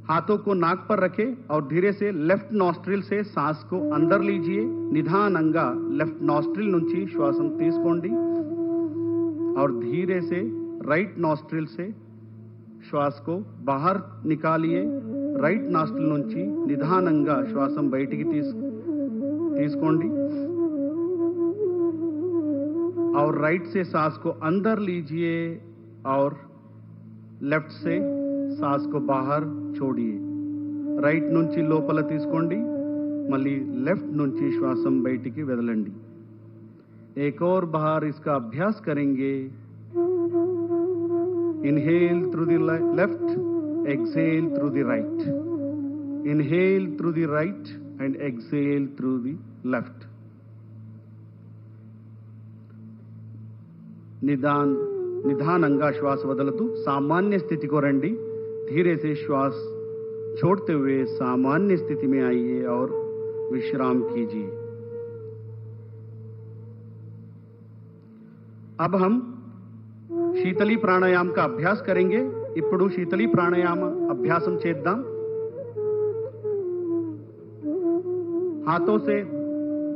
हाथों को नाक पर रखें और धीरे से लेफ्ट नॉस्ट्रिल से सांस को अंदर लीजिए. निधाనంగా लेफ्ट नॉस्ट्रिल నుంచి శ్వాసం తీసుకోండి और धीरे से राइट नॉस्ट्रिल से श्वास को बाहर निकालिए. राइट नॉस्ट्रिल నుంచి నిధానంగా శ్వాసం బయటికి తీసుకోండి और राइट से सांस को अंदर लीजिए और लेफ्ट से सांस को बाहर छोड़िए. राइट నుంచి లోపల తీసుకోండి మళ్ళీ लेफ्ट నుంచి శ్వాసం బయటికి వదలండి. एक और बार इसका अभ्यास करेंगे. Inhale through the left, exhale through the right. Inhale through the right and exhale through the left. निधाనంగా श्वास వదులుతూ सामान्य स्थिति को రండి. धीरे से श्वास छोड़ते हुए सामान्य स्थिति में आइए और विश्राम कीजिए. अब हम शीतली प्राणायाम का अभ्यास करेंगे. ఇప్పుడు शीतली प्राणायाम अभ्यासम చేద్దాం. हाथों से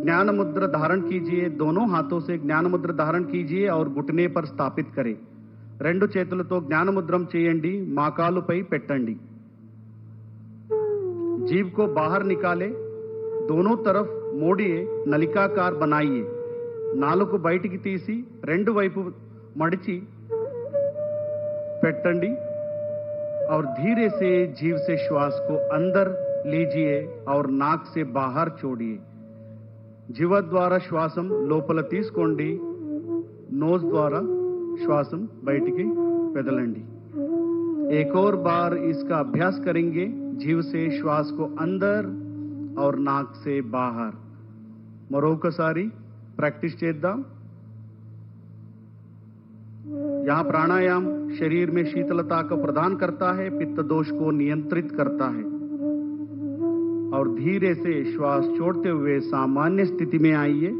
ज्ञान मुद्रा धारण कीजिए. दोनों हाथों से ज्ञान मुद्रा धारण कीजिए और घुटने पर स्थापित करें. రెండు చేతులతో జ్ఞాన ముద్రం చేయండి. మోకాలుపై పెట్టండి. जीभ को बाहर निकाले. दोनों तरफ मोड़िए. नलिकाकार बनाइए. నాలుగు బయటికి తీసి రెండు వైపు మడిచి పెట్టండి और धीरे से जीभ से श्वास को अंदर लीजिए और नाक से बाहर छोड़िए. जीव द्वारा श्वासम లోపల తీసుకోండి. नोज द्वारा श्वासम బయటికి వదలండి. एक और बार इसका अभ्यास करेंगे. जीव से श्वास को अंदर और नाक से बाहर. మరొకసారి प्रैक्टिस చేద్దాం. यहां प्राणायाम शरीर में शीतलता को प्रदान करता है, पित्त दोष को नियंत्रित करता है और धीरे से श्वास छोड़ते हुए सामान्य स्थिति में आइए.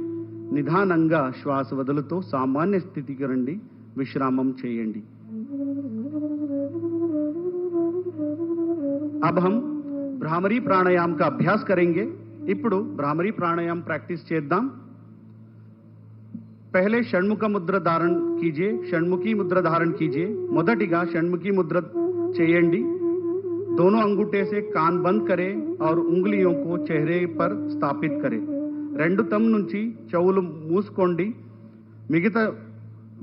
నిధానంగా శ్వాస వదులుతూ సామాన్య స్థితికి రండి. విశ్రామం చేయండి. अब हम भ्रामरी प्राणायाम का अभ्यास करेंगे. ఇప్పుడు भ्रामरी प्राणायाम प्रैक्टिस చేద్దాం. पहले षण्मुख मुद्रा धारण कीजिए. षण्मुखी मुद्रा धारण कीजिए. మొదటిగా షణ్ముఖి ముద్ర చేయండి. दोनों अंगूठे से कान बंद करें और उंगलियों को चेहरे पर स्थापित करें. రెండు తమ్ నుంచి చెవులు మూసుకోండి. మిగతా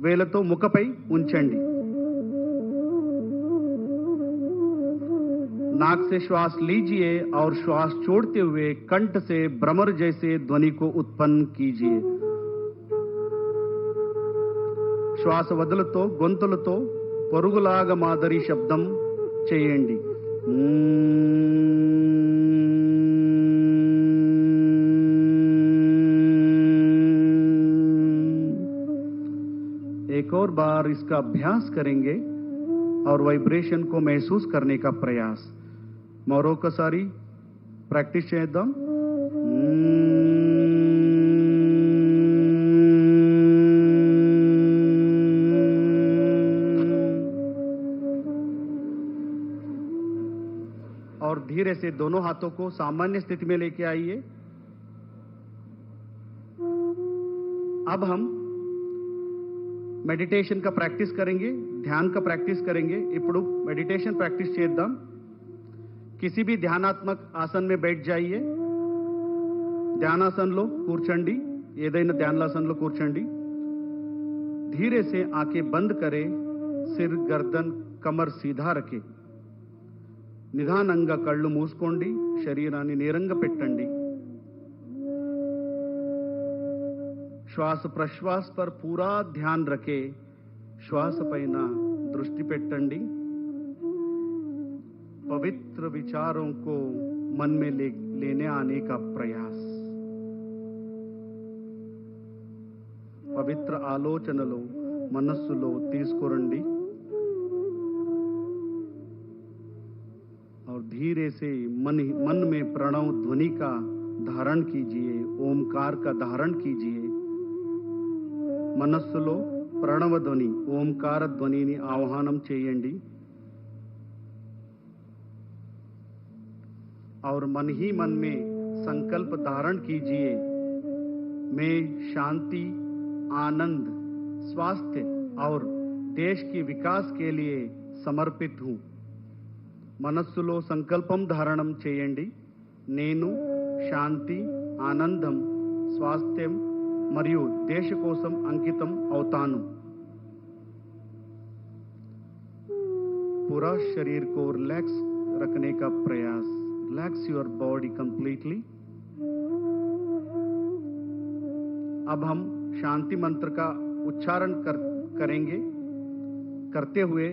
వేలతో ముఖపై ఉంచండి. नाक से श्वास लीजिए और श्वास छोड़ते हुए कंठ से भ्रमर जैसे ध्वनि को उत्पन्न कीजिए. శ్వాస వదులుతో గొంతులతో పరుగులాగా మాదిరి శబ్దం చేయండి. एक और बार इसका अभ्यास करेंगे और वाइब्रेशन को महसूस करने का प्रयास. మరొకసారి ప్రాక్టీస్ చేద్దాం. और धीरे से दोनों हाथों को सामान्य स्थिति में लेके आइए. अब हम मेडिटेशन का प्रैक्टिस करेंगे. ध्यान का प्रैक्टिस करेंगे. ఇప్పుడు मेडिटेशन प्रैक्टिस చేద్దాం. किसी भी ध्यानात्मक आसन में बैठ जाइए. ध्यानासनलो కూర్చోండి. ఏదైనా ధ్యానాసనలో కూర్చోండి. धीरे से आंखें बंद करें. सिर गर्दन कमर सीधा रखें. నిదానంగా కళ్ళు మూసుకోండి. శరీరాన్ని నేరంగా పెట్టండి. श्वास प्रश्वास पर पूरा ध्यान रखे श्वास पैन दृष्टि पेट्टंडी पवित्र विचारों को मन में लेने आने का प्रयास పవిత్ర ఆలోచనలు మనస్సులో తీసుకురండి और धीरे से मन में प्रणव ध्वनि का धारण कीजिए ओमकार का धारण कीजिए మనస్సులో ప్రణవ ధ్వని ఓంకార ధ్వనిని ఆహ్వానం చేయండి और मन ही मन में संकल्प धारण कीजिए मैं शांति आनंद स्वास्थ्य और देश के विकास के लिए समर्पित हूं మనస్సులో సంకల్పం ధారణం చేయండి నేను శాంతి ఆనందం స్వాస్థ్యం మరియు దేశ కోసం అంకితం అవుతాను पूरा शरीर को रिलैक्स रखने का प्रयास रिलैक्स योर बॉडी कंप्लीटली अब हम शांति मंत्र का उच्चारण करेंगे करते हुए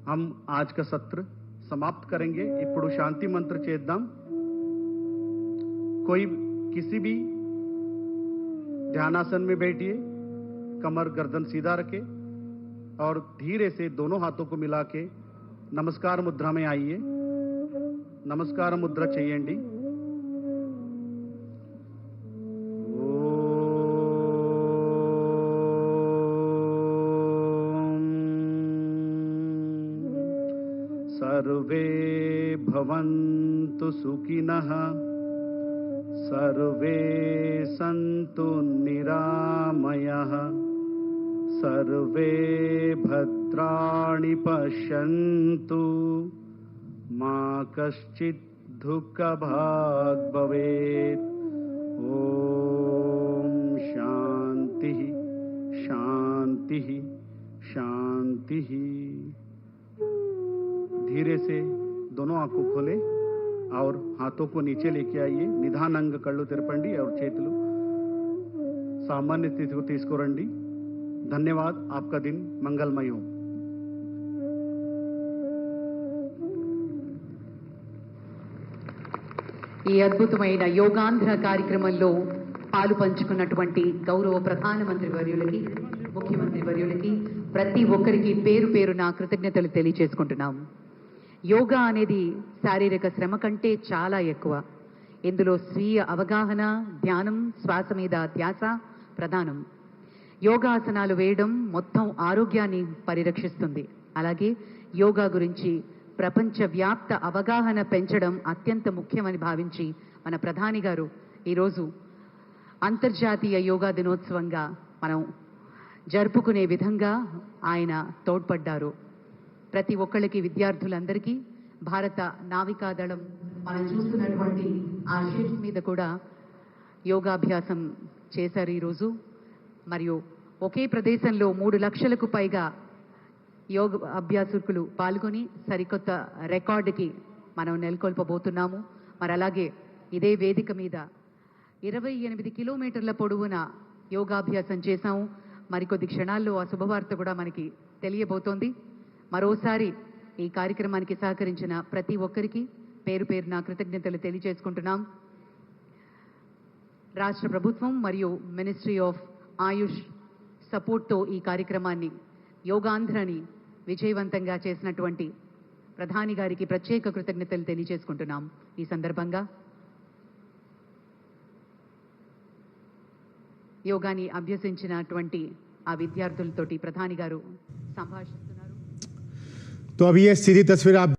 हम आज का सत्र समाप्त करेंगे ఇప్పుడు शांति मंत्र చేద్దాం कोई किसी भी ध्यानासन में बैठिए कमर गर्दन सीधा रखे और धीरे से दोनों हाथों को मिला के नमस्कार मुद्रा में आइए नमस्कार मुद्रा చేయండి सर्वे भवन्तु सुखिनः सर्वे सन्तु निरामयः सर्वे भद्राणि पश्यन्तु मा कश्चित् दुःखभाग् भवेत् ॐ शान्तिः शान्तिः शान्तिः धीरे से दोनों आंखों खोले और हाथों को नीचे लेके आइए निधाనంగ కళ్ళు తెరపండి और చేతులు सामान्य स्थिति को తీసుకురండి धन्यवाद आपका दिन मंगलमय हो ఈ అద్భుతమైన యోగాంధ్ర కార్యక్రమంలో పాలు పంచుకున్నటువంటి గౌరవ ప్రధానమంత్రి వర్యులకి ముఖ్యమంత్రి వర్యులకి ప్రతి ఒక్కరికి పేరు పేరున కృతజ్ఞతలు తెలియజేసుకుంటున్నాం యోగా అనేది శారీరక శ్రమ కంటే చాలా ఎక్కువ ఇందులో స్వీయ అవగాహన ధ్యానం శ్వాస మీద ధ్యాస ప్రధానం యోగాసనాలు వేయడం మొత్తం ఆరోగ్యాన్ని పరిరక్షిస్తుంది అలాగే యోగా గురించి ప్రపంచవ్యాప్త అవగాహన పెంచడం అత్యంత ముఖ్యమని భావించి మన ప్రధాని గారు ఈరోజు అంతర్జాతీయ యోగా దినోత్సవంగా మనం జరుపుకునే విధంగా ఆయన తోడ్పడ్డారు ప్రతి ఒక్కళ్ళకి విద్యార్థులందరికీ భారత నావికాదళం మనం చూస్తున్నటువంటి ఆ షిప్ మీద కూడా యోగాభ్యాసం చేశారు ఈరోజు మరియు ఒకే ప్రదేశంలో 3 లక్షలకు పైగా యోగ అభ్యాసకులు పాల్గొని సరికొత్త రికార్డుకి మనం నెలకొల్పబోతున్నాము మరి అలాగే ఇదే వేదిక మీద 28 కిలోమీటర్ల పొడవున యోగాభ్యాసం చేశాము మరికొద్ది క్షణాల్లో ఆ శుభవార్త కూడా మనకి తెలియబోతోంది మరోసారి ఈ కార్యక్రమానికి సహకరించిన ప్రతి ఒక్కరికి పేరు పేరున కృతజ్ఞతలు తెలియజేసుకుంటున్నాం రాష్ట్ర ప్రభుత్వం మరియు మినిస్ట్రీ ఆఫ్ ఆయుష్ సపోర్ట్తో ఈ కార్యక్రమాన్ని యోగాంధ్రని విజయవంతంగా చేసినటువంటి ప్రధాని గారికి ప్రత్యేక కృతజ్ఞతలు తెలియజేసుకుంటున్నాం ఈ సందర్భంగా యోగాని అభ్యసించినటువంటి ఆ విద్యార్థులతోటి ప్రధాని గారు సంభాషిస్తున్నారు तो अभी ये सीधी तस्वीर आप